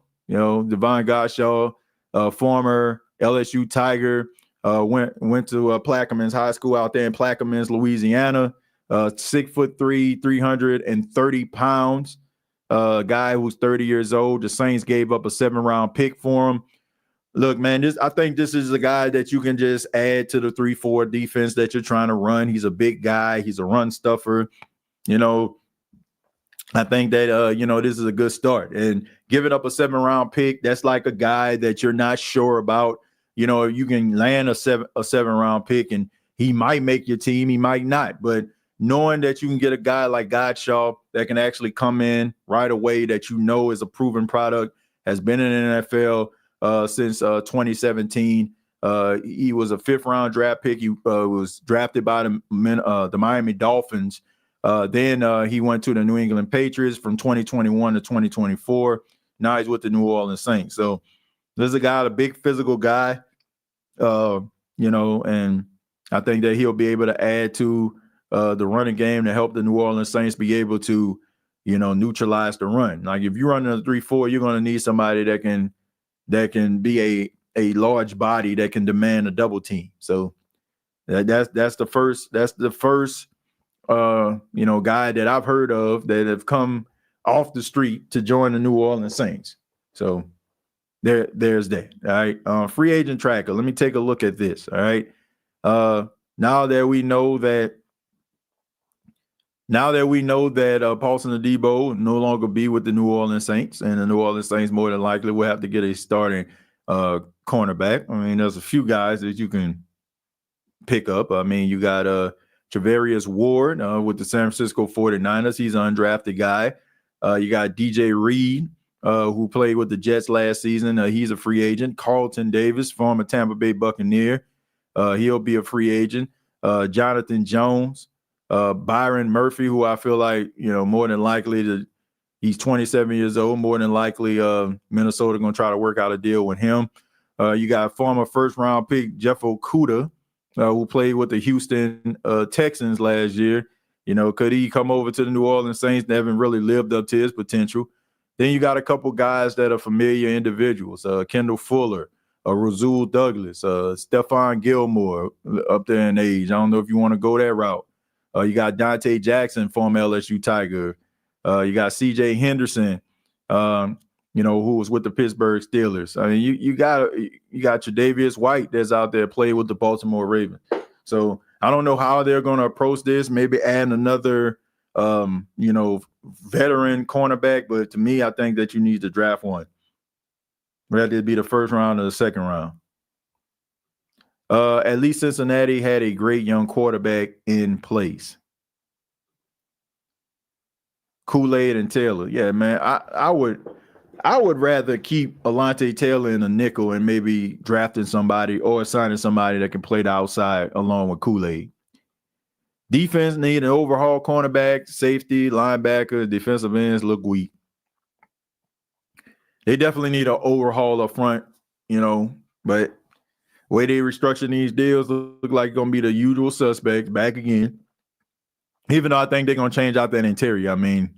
former LSU Tiger, went to Plaquemines High School out there in Plaquemines, Louisiana. 6'3", 330 pounds. Guy who's 30 years old. The Saints gave up a 7-round pick for him. Look, man, I think this is a guy that you can just add to the 3-4 defense that you're trying to run. He's a big guy. He's a run stuffer. I think that, this is a good start. And giving up a 7-round pick, that's like a guy that you're not sure about. You can land a 7-round pick and he might make your team, he might not. But knowing that you can get a guy like Gottschall that can actually come in right away, that is a proven product, has been in the NFL since 2017. He was a 5th-round draft pick. He was drafted by the Miami Dolphins. Then he went to the New England Patriots from 2021 to 2024. Now he's with the New Orleans Saints. So this is a guy, a big physical guy, and I think that he'll be able to add to the running game to help the New Orleans Saints be able to, neutralize the run. Like if you're running a 3-4, you're going to need somebody that can be a large body that can demand a double team. So that's the first guy that I've heard of that have come off the street to join the New Orleans Saints. So there's that. All right. Free agent tracker. Let me take a look at this. All right. Now that we know that Now that we know that Paulson Adebo no longer be with the New Orleans Saints, and the New Orleans Saints more than likely will have to get a starting cornerback. I mean, there's a few guys that you can pick up. I mean, you got Travarius Ward with the San Francisco 49ers. He's an undrafted guy. You got DJ Reed, who played with the Jets last season. He's a free agent. Carlton Davis, former Tampa Bay Buccaneer. He'll be a free agent. Jonathan Jones. Byron Murphy, who I feel like, more than likely he's 27 years old. More than likely, Minnesota going to try to work out a deal with him. You got former first-round pick Jeff Okudah, who played with the Houston Texans last year. Could he come over to the New Orleans Saints? They haven't really lived up to his potential. Then you got a couple guys that are familiar individuals, Kendall Fuller, Razul Douglas, Stephon Gilmore, up there in age. I don't know if you want to go that route. You got Dante Jackson, former LSU Tiger. You got C.J. Henderson, who was with the Pittsburgh Steelers. I mean, you got Tre'Davious White that's out there playing with the Baltimore Ravens. So I don't know how they're going to approach this. Maybe add another, veteran cornerback. But to me, I think that you need to draft one. Whether it be the first round or the second round. At least Cincinnati had a great young quarterback in place. Kool-Aid and Taylor. Yeah, man. I would rather keep Alontae Taylor in a nickel and maybe drafting somebody or signing somebody that can play the outside along with Kool-Aid. Defense need an overhaul. Cornerback, safety, linebacker, defensive ends look weak. They definitely need an overhaul up front, but the way they restructure these deals look like going to be the usual suspects back again. Even though I think they're going to change out that interior. I mean,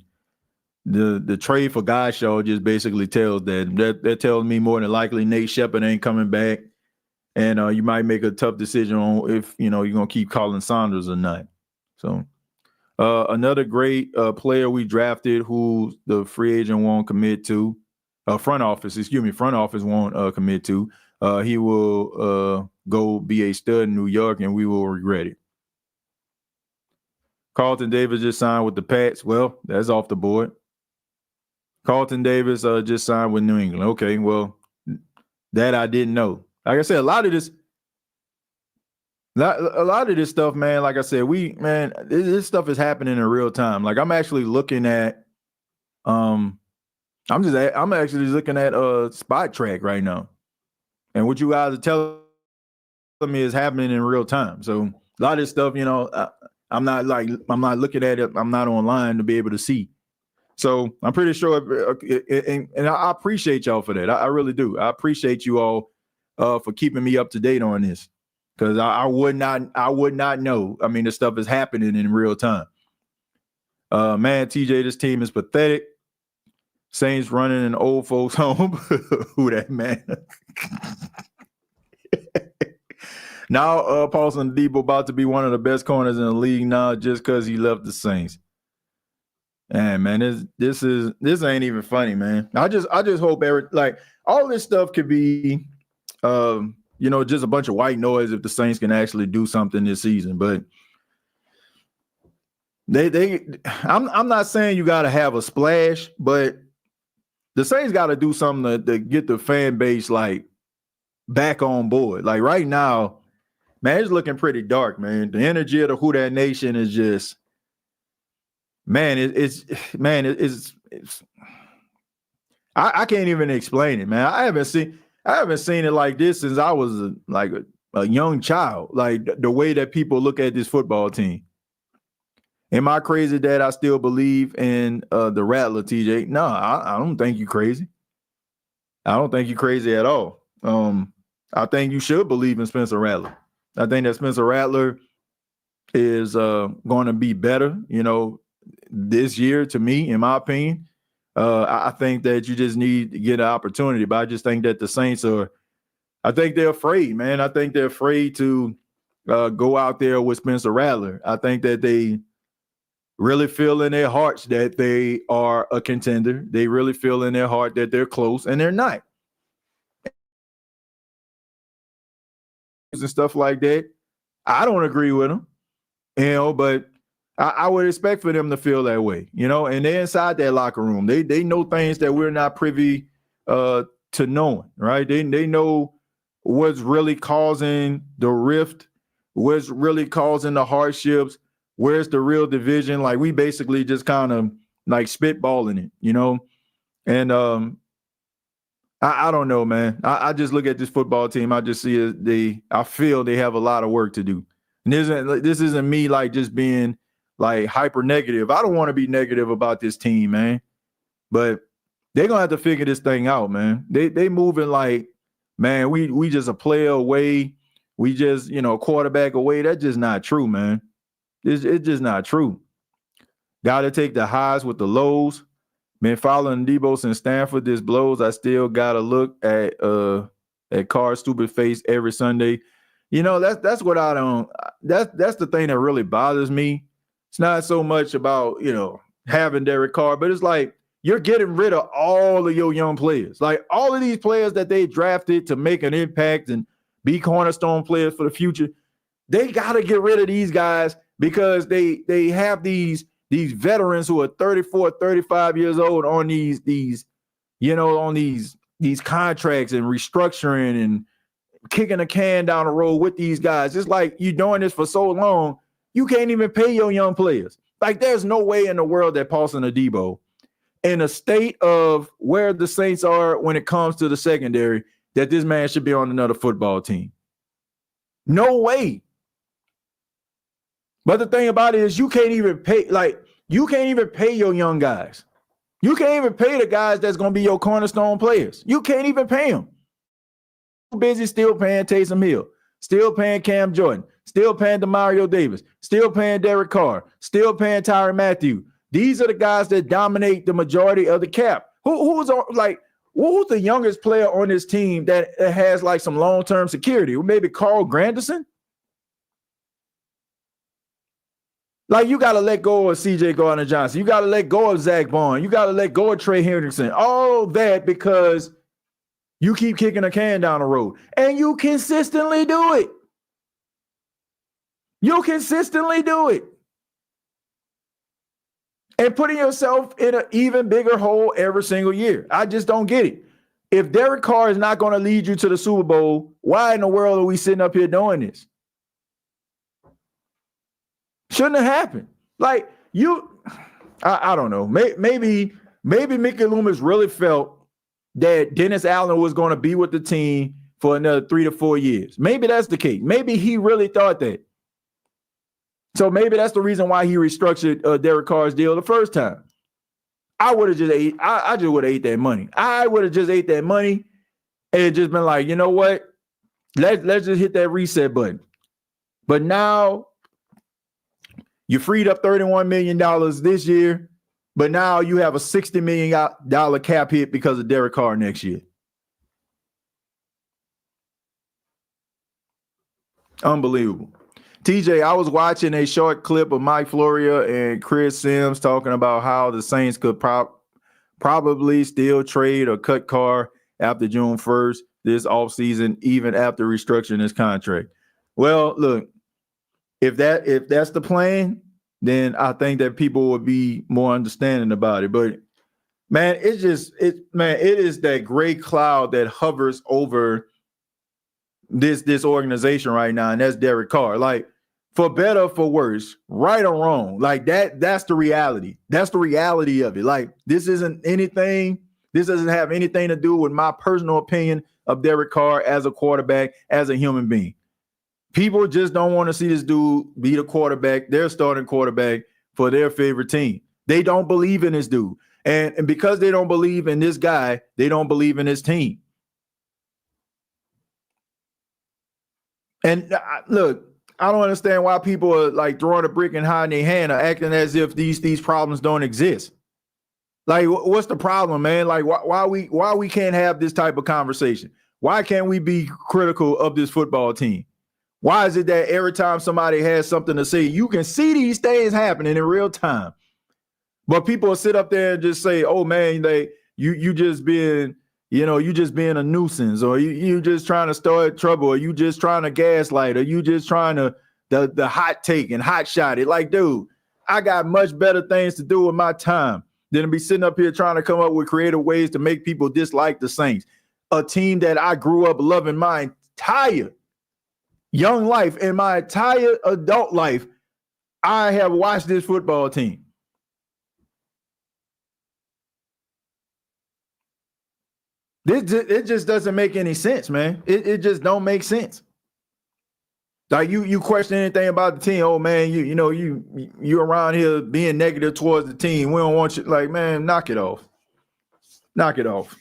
the trade for Godshall just basically tells that tells me more than likely Nate Shepard ain't coming back, and you might make a tough decision on if you're going to keep Colin Saunders or not. So another great player we drafted who the free agent won't commit to, front office won't commit to. He will go be a stud in New York, and we will regret it. Carlton Davis just signed with the Pats. Well, that's off the board. Carlton Davis just signed with New England. Okay, well, that I didn't know. Like I said, a lot of this stuff, man, like I said, this stuff is happening in real time. Like I'm actually looking at I'm actually looking at Spot Track right now. And what you guys are telling me is happening in real time. So a lot of this stuff, I'm not looking at it. I'm not online to be able to see. So I'm pretty sure, and I appreciate y'all for that. I really do. I appreciate you all for keeping me up to date on this, because I would not know. I mean, this stuff is happening in real time. Man, TJ, this team is pathetic. Saints running an old folks home. Who that, man? Now, Paulson Adebo about to be one of the best corners in the league now just because he left the Saints. And man, this ain't even funny, man. I just hope all this stuff could be, just a bunch of white noise if the Saints can actually do something this season. But I'm not saying you got to have a splash, but the Saints got to do something to get the fan base back on board. Like right now, man, it's looking pretty dark, man. The energy of the Who Dat Nation is just, man, I can't even explain it, man. I haven't seen it like this since I was a young child. Like the way that people look at this football team. Am I crazy that I still believe in the Rattler, TJ? No, I don't think you're crazy. I don't think you're crazy at all. I think you should believe in Spencer Rattler. I think that Spencer Rattler is going to be better, this year, to me, in my opinion. I think that you just need to get an opportunity, but I just think that the Saints I think they're afraid, man. I think they're afraid to go out there with Spencer Rattler. I think that they really feel in their hearts that they are a contender. They really feel in their heart that they're close, and they're not. And stuff like that. I don't agree with them, but I would expect for them to feel that way, you know, and they're inside that locker room. They know things that we're not privy to knowing, right? They know what's really causing the rift, what's really causing the hardships, where's the real division. Like, we basically just kind of like spitballing it, you know? And I don't know, man. I just look at this football team. I just see I feel they have a lot of work to do. And this isn't me like just being like hyper negative. I don't want to be negative about this team, man. But they're gonna have to figure this thing out, man. They moving like, man, we just a player away. We just, you know, quarterback away. That's just not true, man. It's just not true. Got to take the highs with the lows. Been following Adebo since Stanford. This blows. I still gotta look at Carr's stupid face every Sunday. You know, that's what I don't. That's the thing that really bothers me. It's not so much about, you know, having Derek Carr, but it's like you're getting rid of all of your young players. Like, all of these players that they drafted to make an impact and be cornerstone players for the future. They gotta get rid of these guys because they have these veterans who are 34, 35 years old on these you know, on these contracts and restructuring and kicking a can down the road with these guys. It's like you're doing this for so long, you can't even pay your young players. Like, there's no way in the world that Paulson Adebo, in a state of where the Saints are when it comes to the secondary, that this man should be on another football team. No way. But the thing about it is you can't even pay your young guys. You can't even pay the guys that's going to be your cornerstone players. You can't even pay them. Too busy still paying Taysom Hill, still paying Cam Jordan, still paying DeMario Davis, still paying Derek Carr, still paying Tyrann Mathieu. These are the guys that dominate the majority of the cap. Who's the youngest player on this team that has like some long-term security? Maybe Carl Granderson? Like, you got to let go of C.J. Gardner-Johnson. You got to let go of Zach Bond. You got to let go of Trey Hendrickson. All that because you keep kicking a can down the road. And you consistently do it. You consistently do it. And putting yourself in an even bigger hole every single year. I just don't get it. If Derek Carr is not going to lead you to the Super Bowl, why in the world are we sitting up here doing this? Shouldn't have happened. Like, I don't know. Maybe Mickey Loomis really felt that Dennis Allen was going to be with the team for another 3 to 4 years. Maybe that's the case. Maybe he really thought that. So maybe that's the reason why he restructured Derek Carr's deal the first time. I would have just ate. I just would have ate that money. I would have just ate that money and just been like, you know what? Let's just hit that reset button. But now you freed up $31 million this year, but now you have a $60 million cap hit because of Derek Carr next year. Unbelievable. TJ, I was watching a short clip of Mike Florio and Chris Sims talking about how the Saints could probably still trade or cut Carr after June 1st this offseason, even after restructuring his contract. Well, look, if that's the plan, then I think that people would be more understanding about it. But man, it is that gray cloud that hovers over this organization right now, and that's Derek Carr. Like, for better or for worse, right or wrong, like that's the reality. That's the reality of it. Like, this doesn't have anything to do with my personal opinion of Derek Carr as a quarterback, as a human being. People just don't want to see this dude be the quarterback, their starting quarterback for their favorite team. They don't believe in this dude. And because they don't believe in this guy, they don't believe in his team. And look, I don't understand why people are like throwing a brick and hiding their hand or acting as if these problems don't exist. Like, what's the problem, man? Like, why we can't have this type of conversation? Why can't we be critical of this football team? Why is it that every time somebody has something to say, you can see these things happening in real time, but people will sit up there and just say, "Oh man, you just being a nuisance, or you just trying to start trouble, or you just trying to gaslight, or you just trying to the hot take and hot shot it." Like, dude, I got much better things to do with my time than to be sitting up here trying to come up with creative ways to make people dislike the Saints, a team that I grew up loving my entire young life and my entire adult life. I have watched this football team. It just doesn't make any sense, man. It just don't make sense. Like you question anything about the team? Oh man, you around here being negative towards the team. We don't want you. Like, man, knock it off. Knock it off.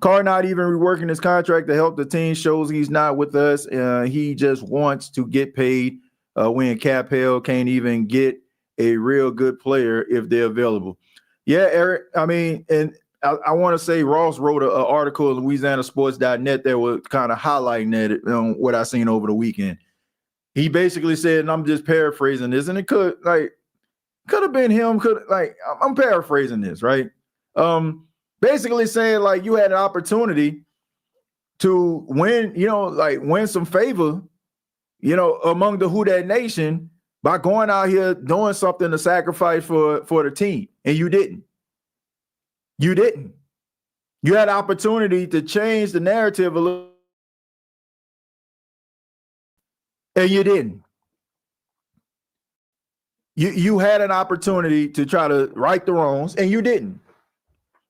Carr not even reworking his contract to help the team shows he's not with us. He just wants to get paid. When cap hell can't even get a real good player if they're available. Yeah, Eric. I mean, and I want to say Ross wrote an article at LouisianaSports.net that was kind of highlighting that what I seen over the weekend. He basically said, and I'm just paraphrasing this, and it could have been him. I'm paraphrasing this, right? Basically saying like you had an opportunity to win, win some favor, among the Who Dat Nation by going out here doing something to sacrifice for the team, and you didn't. You didn't. You had an opportunity to change the narrative a little. And you didn't. You had an opportunity to try to right the wrongs, and you didn't.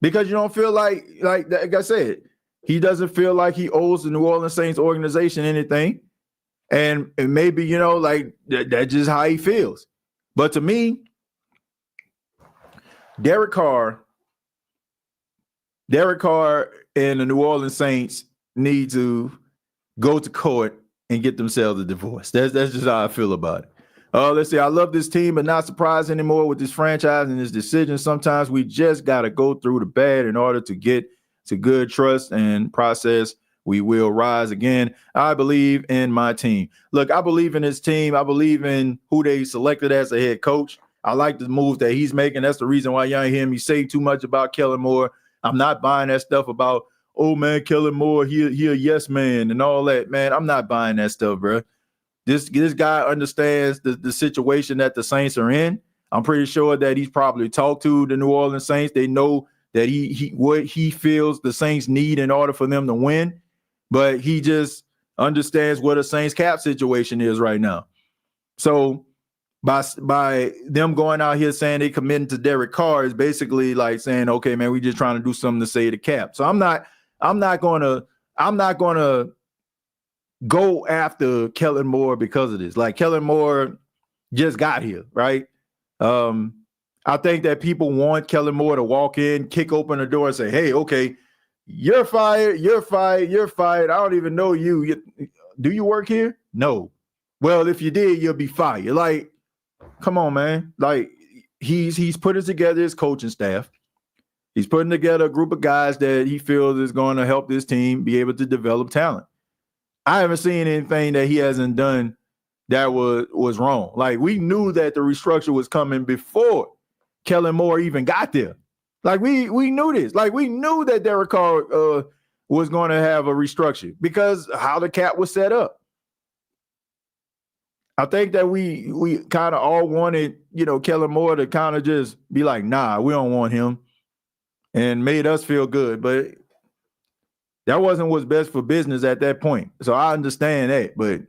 Because you don't feel like I said, he doesn't feel like he owes the New Orleans Saints organization anything. And maybe, that's just how he feels. But to me, Derek Carr and the New Orleans Saints need to go to court and get themselves a divorce. That's just how I feel about it. Let's see. I love this team, but not surprised anymore with this franchise and this decision. Sometimes we just got to go through the bad in order to get to good trust and process. We will rise again. I believe in my team. Look, I believe in this team. I believe in who they selected as a head coach. I like the move that he's making. That's the reason why y'all ain't hear me say too much about Kellen Moore. I'm not buying that stuff about, oh, man, Kellen Moore, he a yes man and all that. Man, I'm not buying that stuff, bro. This guy understands the situation that the Saints are in. I'm pretty sure that he's probably talked to the New Orleans Saints. They know that what he feels the Saints need in order for them to win. But he just understands what a Saints cap situation is right now. So by them going out here saying they committing to Derek Carr is basically like saying, okay, man, we just trying to do something to save the cap. So I'm not gonna go after Kellen Moore because of this. Like, Kellen Moore just got here, right? I think that people want Kellen Moore to walk in, kick open the door and say, hey, okay, you're fired. I don't even know you. Do you work here? No. Well, if you did, you'll be fired. Like, come on, man. Like, he's putting together his coaching staff. He's putting together a group of guys that he feels is going to help this team be able to develop talent. I haven't seen anything that he hasn't done that was wrong. Like, we knew that the restructure was coming before Kellen Moore even got there. Like, we knew this. Like, we knew that Derek Carr was going to have a restructure because how the cap was set up. I think that we kind of all wanted, Kellen Moore to kind of just be like, nah, we don't want him, and made us feel good. But that wasn't what's best for business at that point. So I understand that, but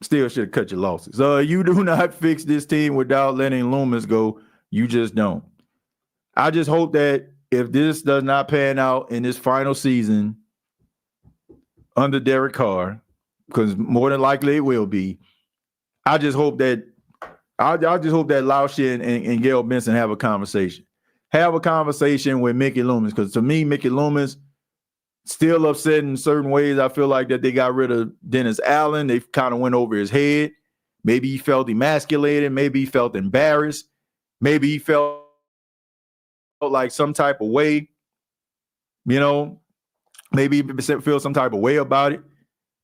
still should have cut your losses. You do not fix this team without letting Loomis go. You just don't. I just hope that if this does not pan out in this final season under Derek Carr, because more than likely it will be, I just hope that Lauschia and Gail Benson have a conversation. Have a conversation with Mickey Loomis, because to me, Mickey Loomis still upset in certain ways. I feel like that they got rid of Dennis Allen. They kind of went over his head. Maybe he felt emasculated. Maybe he felt embarrassed. Maybe he felt like some type of way, maybe he feel some type of way about it.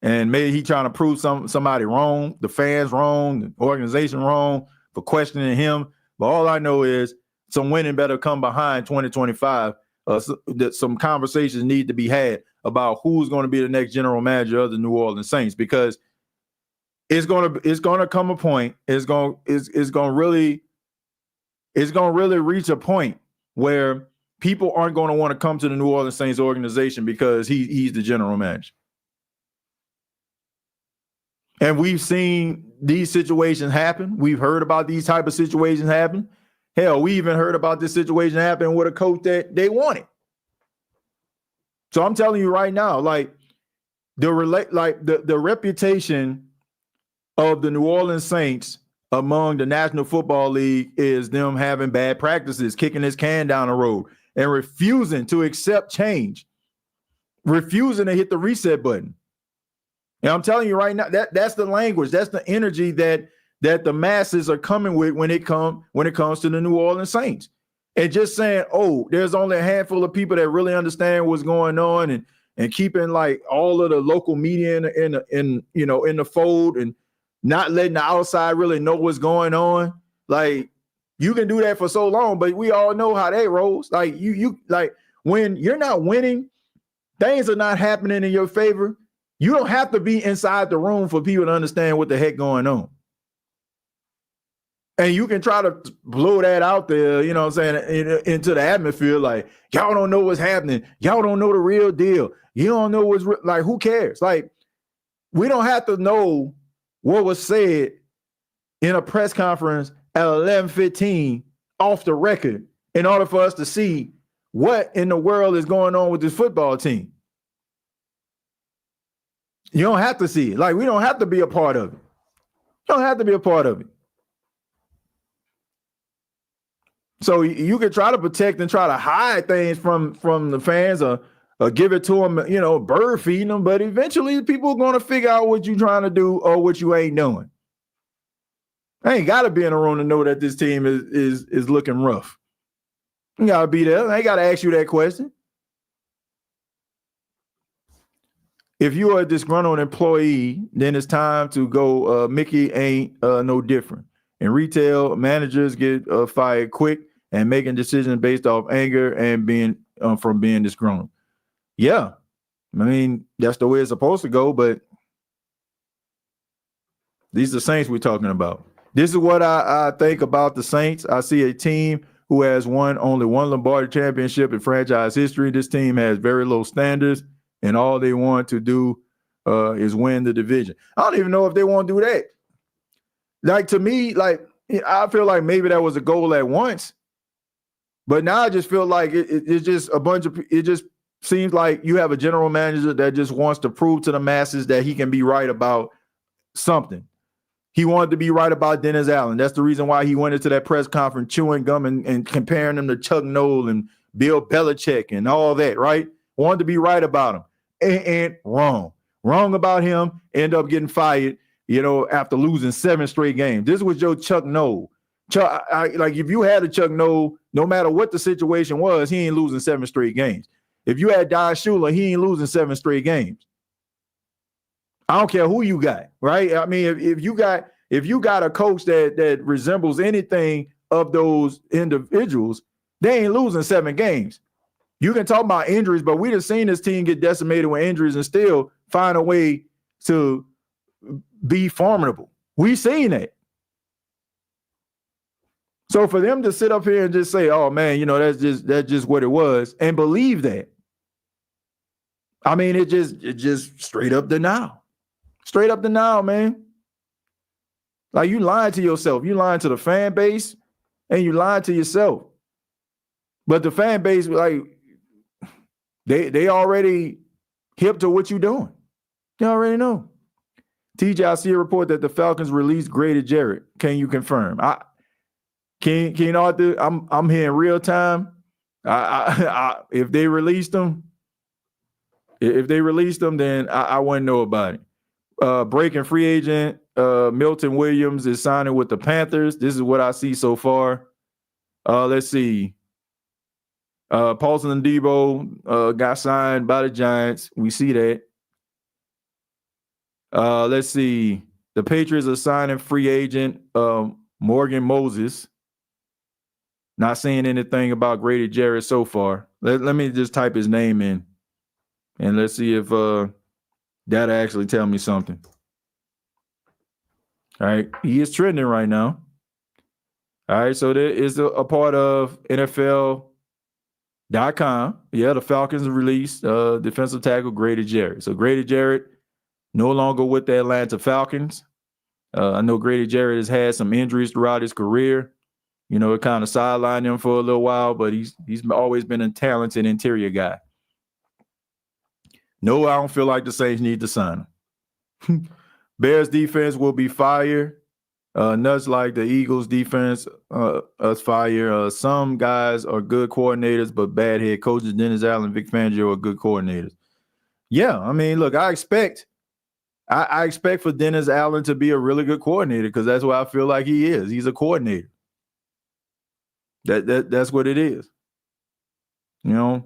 And maybe he trying to prove somebody wrong, the fans wrong, the organization wrong for questioning him. But all I know is some winning better come behind 2025. Some conversations need to be had about who's going to be the next general manager of the New Orleans Saints, because it's gonna come a point. It's gonna really reach a point where people aren't going to want to come to the New Orleans Saints organization because he's the general manager. And we've seen these situations happen. We've heard about these type of situations happen. Hell, we even heard about this situation happen with a coach that they wanted. So I'm telling you right now, like the reputation of the New Orleans Saints among the National Football League is them having bad practices, kicking this can down the road, and refusing to accept change, refusing to hit the reset button. And I'm telling you right now, that's the language, that's the energy that the masses are coming with when it comes to the New Orleans Saints. And just saying, oh, there's only a handful of people that really understand what's going on, and keeping like all of the local media in the fold, and not letting the outside really know what's going on. Like, you can do that for so long, but we all know how that rolls. Like you like when you're not winning, things are not happening in your favor. You don't have to be inside the room for people to understand what the heck going on. And you can try to blow that out there, you know what I'm saying, into the atmosphere, like, y'all don't know what's happening. Y'all don't know the real deal. You don't know what's like, who cares? Like, we don't have to know what was said in a press conference at 11:15 off the record in order for us to see what in the world is going on with this football team. You don't have to see it. Like, we don't have to be a part of it. You don't have to be a part of it. So you can try to protect and try to hide things from the fans, or give it to them, bird feeding them. But eventually people are going to figure out what you're trying to do or what you ain't doing. I ain't got to be in the room to know that this team is looking rough. You got to be there. I ain't got to ask you that question. If you are a disgruntled employee, then it's time to go. Mickey ain't no different. And retail managers get fired quick and making decisions based off anger and being disgruntled. Yeah, I mean, that's the way it's supposed to go. But these are the Saints we're talking about. This is what I think about the Saints. I see a team who has won only one Lombardi championship in franchise history. This team has very low standards, and all they want to do is win the division. I don't even know if they want to do that. Like, to me, like, I feel like maybe that was a goal at once, but now I just feel like it's just it just seems like you have a general manager that just wants to prove to the masses that he can be right about something. He wanted to be right about Dennis Allen. That's the reason why he went into that press conference chewing gum and comparing him to Chuck Noll and Bill Belichick and all that, right? Wanted to be right about him and wrong. Wrong about him, end up getting fired, after losing 7 straight games. This was your Chuck Noll. Like, if you had a Chuck Noll, no matter what the situation was, he ain't losing 7 straight games. If you had Don Shula, he ain't losing 7 straight games. I don't care who you got, right? I mean, if you got a coach that resembles anything of those individuals, they ain't losing 7 games. You can talk about injuries, but we just seen this team get decimated with injuries and still find a way to be formidable. We've seen that. So for them to sit up here and just say, "Oh man, that's just what it was," and believe that, I mean, it just straight up denial. Straight up denial, man. Like, you lying to yourself. You lying to the fan base, and you lying to yourself. But the fan base, like, they already hip to what you're doing. They already know. TJ, I see a report that the Falcons released Grady Jarrett. Can you confirm? Can Arthur? I'm here in real time. If they released them, then I wouldn't know about it. Breaking free agent Milton Williams is signing with the Panthers. This is what I see so far. Let's see. Paulson and Adebo got signed by the Giants. We see that. Let's see. The Patriots are signing free agent Morgan Moses. Not saying anything about Grady Jarrett so far. Let me just type his name in, and let's see if that'll actually tell me something. All right. He is trending right now. All right. So there is a part of NFL.com. Yeah, the Falcons released defensive tackle Grady Jarrett. So Grady Jarrett no longer with the Atlanta Falcons. I know Grady Jarrett has had some injuries throughout his career. You know, it kind of sidelined him for a little while, but he's always been a talented interior guy. No, I don't feel like the Saints need to sign him. Bears defense will be fire. Nuts like the Eagles defense, us fire. Some guys are good coordinators, but bad head coaches. Dennis Allen, Vic Fangio are good coordinators. Yeah, I mean, look, I expect for Dennis Allen to be a really good coordinator because that's what I feel like he is. He's a coordinator. That's what it is. You know?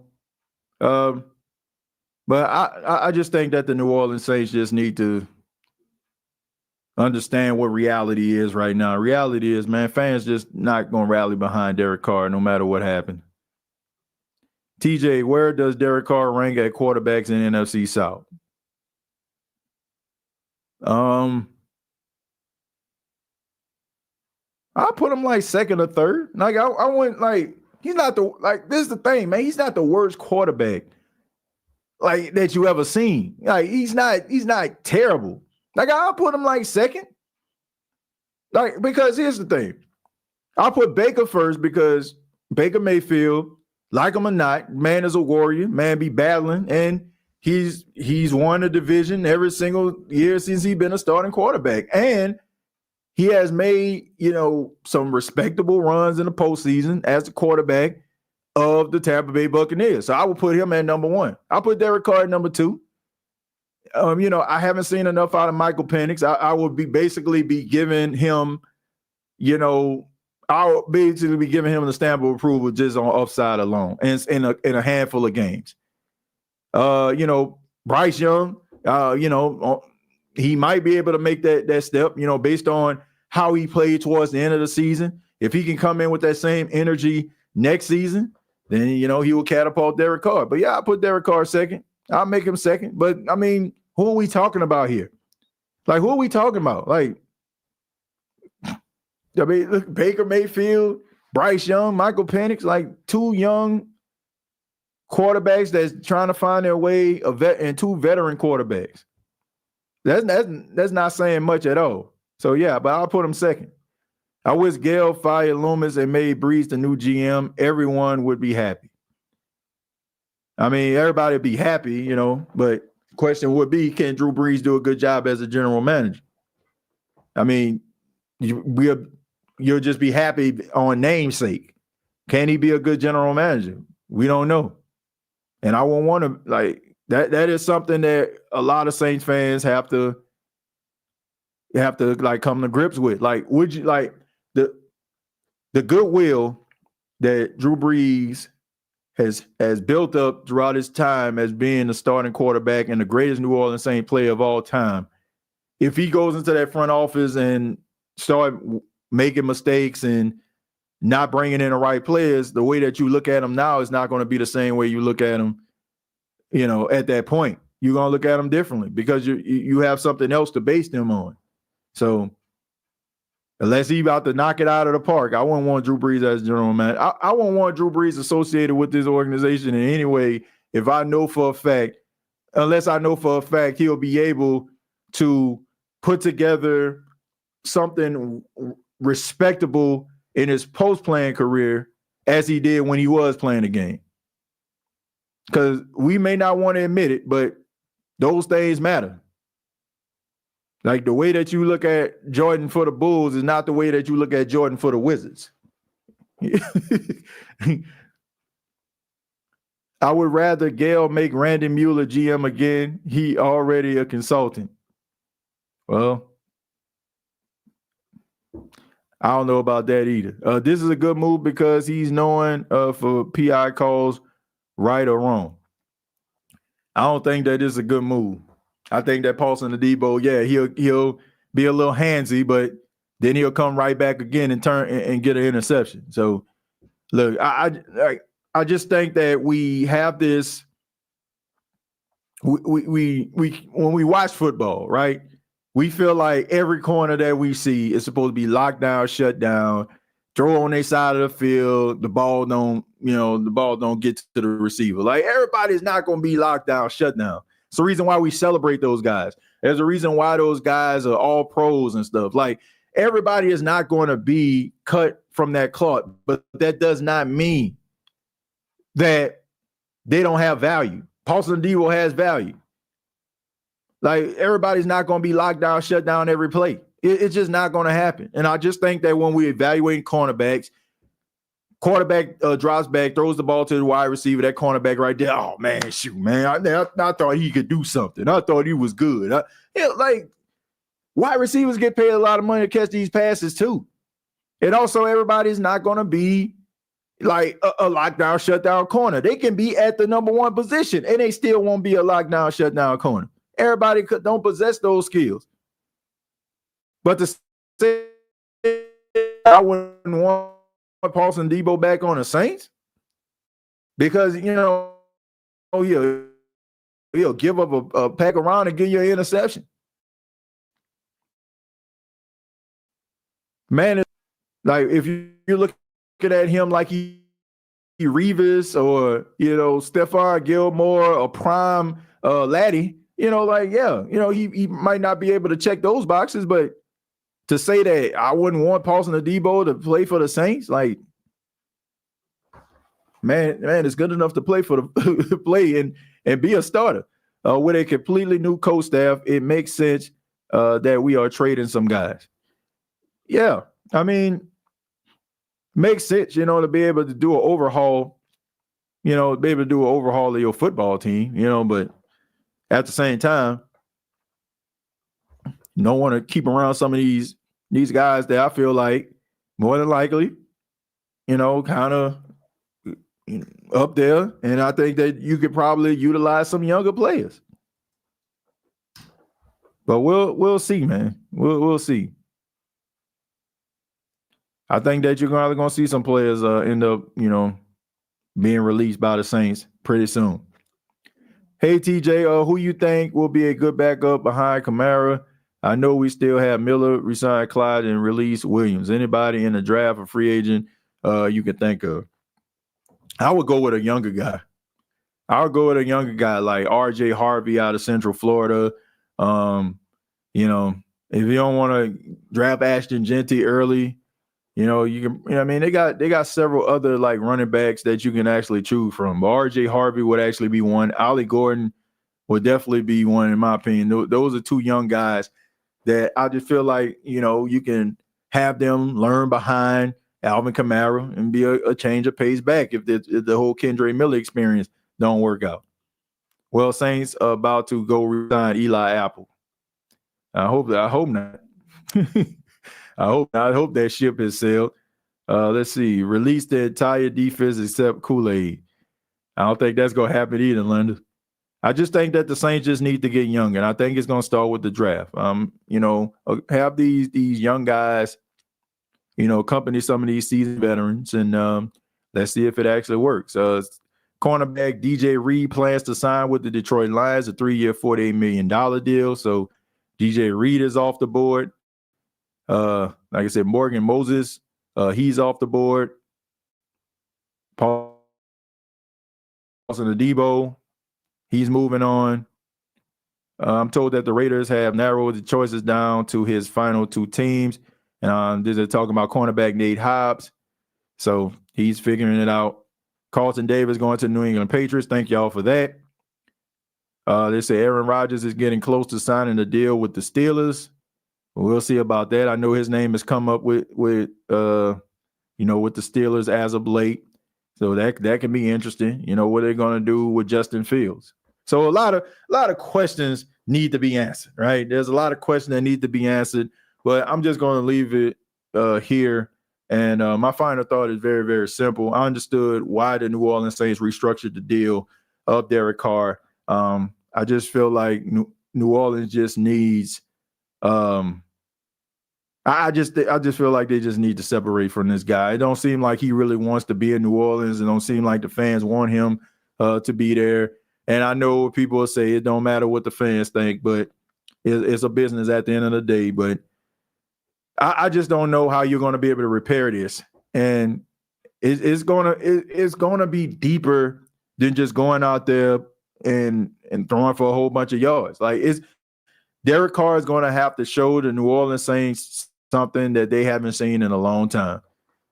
But I just think that the New Orleans Saints just need to understand what reality is right now. Reality is, man, fans just not going to rally behind Derek Carr no matter what happened. TJ, where does Derek Carr rank at quarterbacks in NFC South? I put him like second or third. Like I went like he's not this is the thing, man. He's not the worst quarterback like that you ever seen. Like he's not terrible. Like I'll put him like second. Like because here's the thing. I'll put Baker first because Baker Mayfield, like him or not, man is a warrior, man be battling, and he's won a division every single year since he's been a starting quarterback. And he has made, some respectable runs in the postseason as the quarterback of the Tampa Bay Buccaneers. So I would put him at number one. I'll put Derek Carr at number two. I haven't seen enough out of Michael Penix. I would basically be giving him, I'll basically be giving him the stamp of approval just on upside alone and in a handful of games. Bryce Young, he might be able to make that step, based on how he played towards the end of the season. If he can come in with that same energy next season, then, he will catapult Derek Carr. But yeah, I'll put Derek Carr second. I'll make him second. But I mean, who are we talking about here? Like, who are we talking about? Like, I mean, look, Baker Mayfield, Bryce Young, Michael Penix, like two young quarterbacks that's trying to find their way, and two veteran quarterbacks. That's not saying much at all. So yeah, but I'll put him second. I wish Gail fired Loomis and made Brees the new GM. Everyone would be happy. I mean, everybody would be happy, but the question would be, can Drew Brees do a good job as a general manager? I mean, you'll just be happy on namesake. Can he be a good general manager? We don't know. And I won't want to, like, that is something that a lot of Saints fans have to like come to grips with. Like, would you like the goodwill that Drew Brees has built up throughout his time as being the starting quarterback and the greatest New Orleans Saints player of all time? If he goes into that front office and start making mistakes and not bringing in the right players, the way that you look at him now is not going to be the same way you look at him, at that point. You're going to look at him differently because you have something else to base them on. So unless he's about to knock it out of the park, I wouldn't want Drew Brees as general manager. I wouldn't want Drew Brees associated with this organization in any way unless I know for a fact he'll be able to put together something respectable in his post-playing career as he did when he was playing the game. Because we may not want to admit it, but those things matter. Like the way that you look at Jordan for the Bulls is not the way that you look at Jordan for the Wizards. I would rather Gail make Randy Mueller GM again. He already a consultant. Well, I don't know about that either. This is a good move because he's known for PI calls right or wrong. I don't think that is a good move. I think that Paulson Adebo, yeah, he'll be a little handsy, but then he'll come right back again and turn and get an interception. So, look, I just think that we have this. We when we watch football, right? we feel like every corner that we see is supposed to be locked down, shut down, throw on their side of the field. The ball don't get to the receiver. Like, everybody's not going to be locked down, shut down. It's the reason why we celebrate those guys. There's a reason why those guys are all pros and stuff. Like, everybody is not going to be cut from that cloth, but that does not mean that they don't have value. Paulson Adebo has value. Like, everybody's not going to be locked down, shut down every play. It's just not going to happen. And I just think that when we evaluate cornerbacks, quarterback drops back, throws the ball to the wide receiver, that cornerback right there, oh, man, shoot, man, I thought he could do something. I thought he was good. Like, wide receivers get paid a lot of money to catch these passes too. And also, everybody's not going to be like a lockdown, shutdown corner. They can be at the number one position, and they still won't be a lockdown, shutdown corner. Everybody don't possess those skills. But to say I wouldn't want Paulson Adebo back on the Saints because, he'll give up a pack around and give you an interception. Man, like, if you're looking at him like he Revis or, Stephon Gilmore or prime Laddie, he might not be able to check those boxes, but to say that I wouldn't want Paulson Adebo to play for the Saints, like, man, it's good enough to play for the play and be a starter. With a completely new coach staff, it makes sense that we are trading some guys. Yeah, I mean, makes sense, to be able to do an overhaul, of your football team, but at the same time, you don't want to keep around some of these guys that I feel like more than likely, kind of up there. And I think that you could probably utilize some younger players. But we'll see, man. We'll see. I think that you're going to see some players end up, being released by the Saints pretty soon. Hey, TJ, who you think will be a good backup behind Kamara? I know we still have Miller, resign Clyde, and release Williams. Anybody in the draft or free agent you can think of? I would go with a younger guy. I would go with a younger guy like RJ Harvey out of Central Florida. If you don't want to draft Ashton Genty early, you can. They got several other like running backs that you can actually choose from. But RJ Harvey would actually be one. Ollie Gordon would definitely be one, in my opinion. Those are two young guys that I just feel like, you can have them learn behind Alvin Kamara and be a change of pace back if the whole Kendre Miller experience don't work out. Well, Saints are about to go resign Eli Apple. I hope not. I hope that ship has sailed. Let's see. Release the entire defense except Kool-Aid. I don't think that's going to happen either, Linda. I just think that the Saints just need to get younger, and I think it's going to start with the draft. Have these young guys, accompany some of these seasoned veterans, and let's see if it actually works. Cornerback DJ Reed plans to sign with the Detroit Lions, a 3-year, $48 million deal. So DJ Reed is off the board. Like I said, Morgan Moses, he's off the board. Paulson Adebo, he's moving on. I'm told that the Raiders have narrowed the choices down to his final two teams. And they're talking about cornerback Nate Hobbs. So he's figuring it out. Carlton Davis going to the New England Patriots. Thank y'all for that. They say Aaron Rodgers is getting close to signing a deal with the Steelers. We'll see about that. I know his name has come up with the Steelers as of late. So that can be interesting. What they're going to do with Justin Fields. So a lot of questions need to be answered, right? There's a lot of questions that need to be answered, but I'm just going to leave it here. And my final thought is very, very simple. I understood why the New Orleans Saints restructured the deal of Derek Carr. I just feel like New Orleans just needs. I just feel like they just need to separate from this guy. It don't seem like he really wants to be in New Orleans. It don't seem like the fans want him to be there. And I know people will say it don't matter what the fans think, but It's a business at the end of the day. But I just don't know how you're going to be able to repair this. And it's gonna be deeper than just going out there and throwing for a whole bunch of yards. Like Derek Carr is going to have to show the New Orleans Saints something that they haven't seen in a long time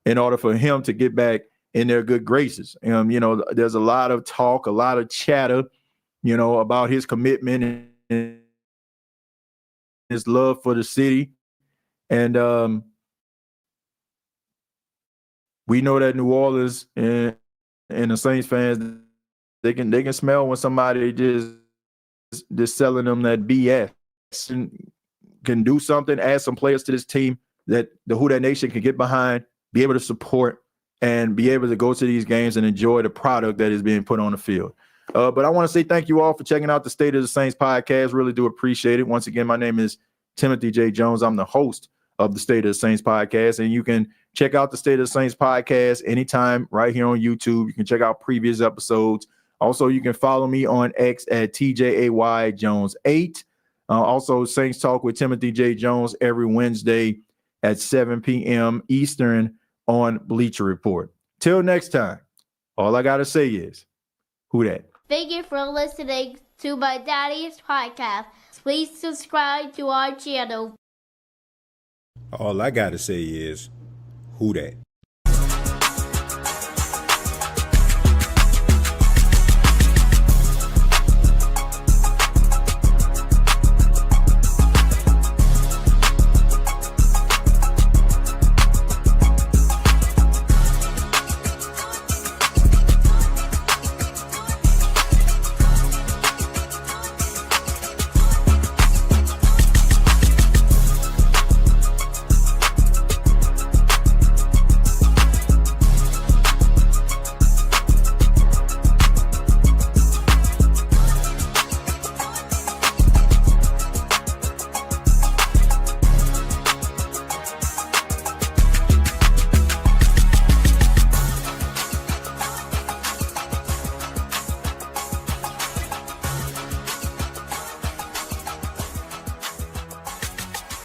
in order for him to get back in their good graces. There's a lot of talk, a lot of chatter, about his commitment and his love for the city. And we know that New Orleans and the Saints fans, they can smell when somebody just selling them that BS. And can do something, add some players to this team that the Who Dat Nation can get behind, be able to support, and be able to go to these games and enjoy the product that is being put on the field. But I want to say thank you all for checking out the State of the Saints podcast. Really do appreciate it. Once again, my name is Timothy J. Jones. I'm the host of the State of the Saints podcast, and you can check out the State of the Saints podcast anytime right here on YouTube. You can check out previous episodes. Also, you can follow me on X at TJAY Jones8. Also, Saints Talk with Timothy J. Jones every Wednesday at 7 p.m. Eastern on Bleacher Report. Till next time, all I got to say is, who dat? Thank you for listening to my daddy's podcast. Please subscribe to our channel. All I got to say is, who dat?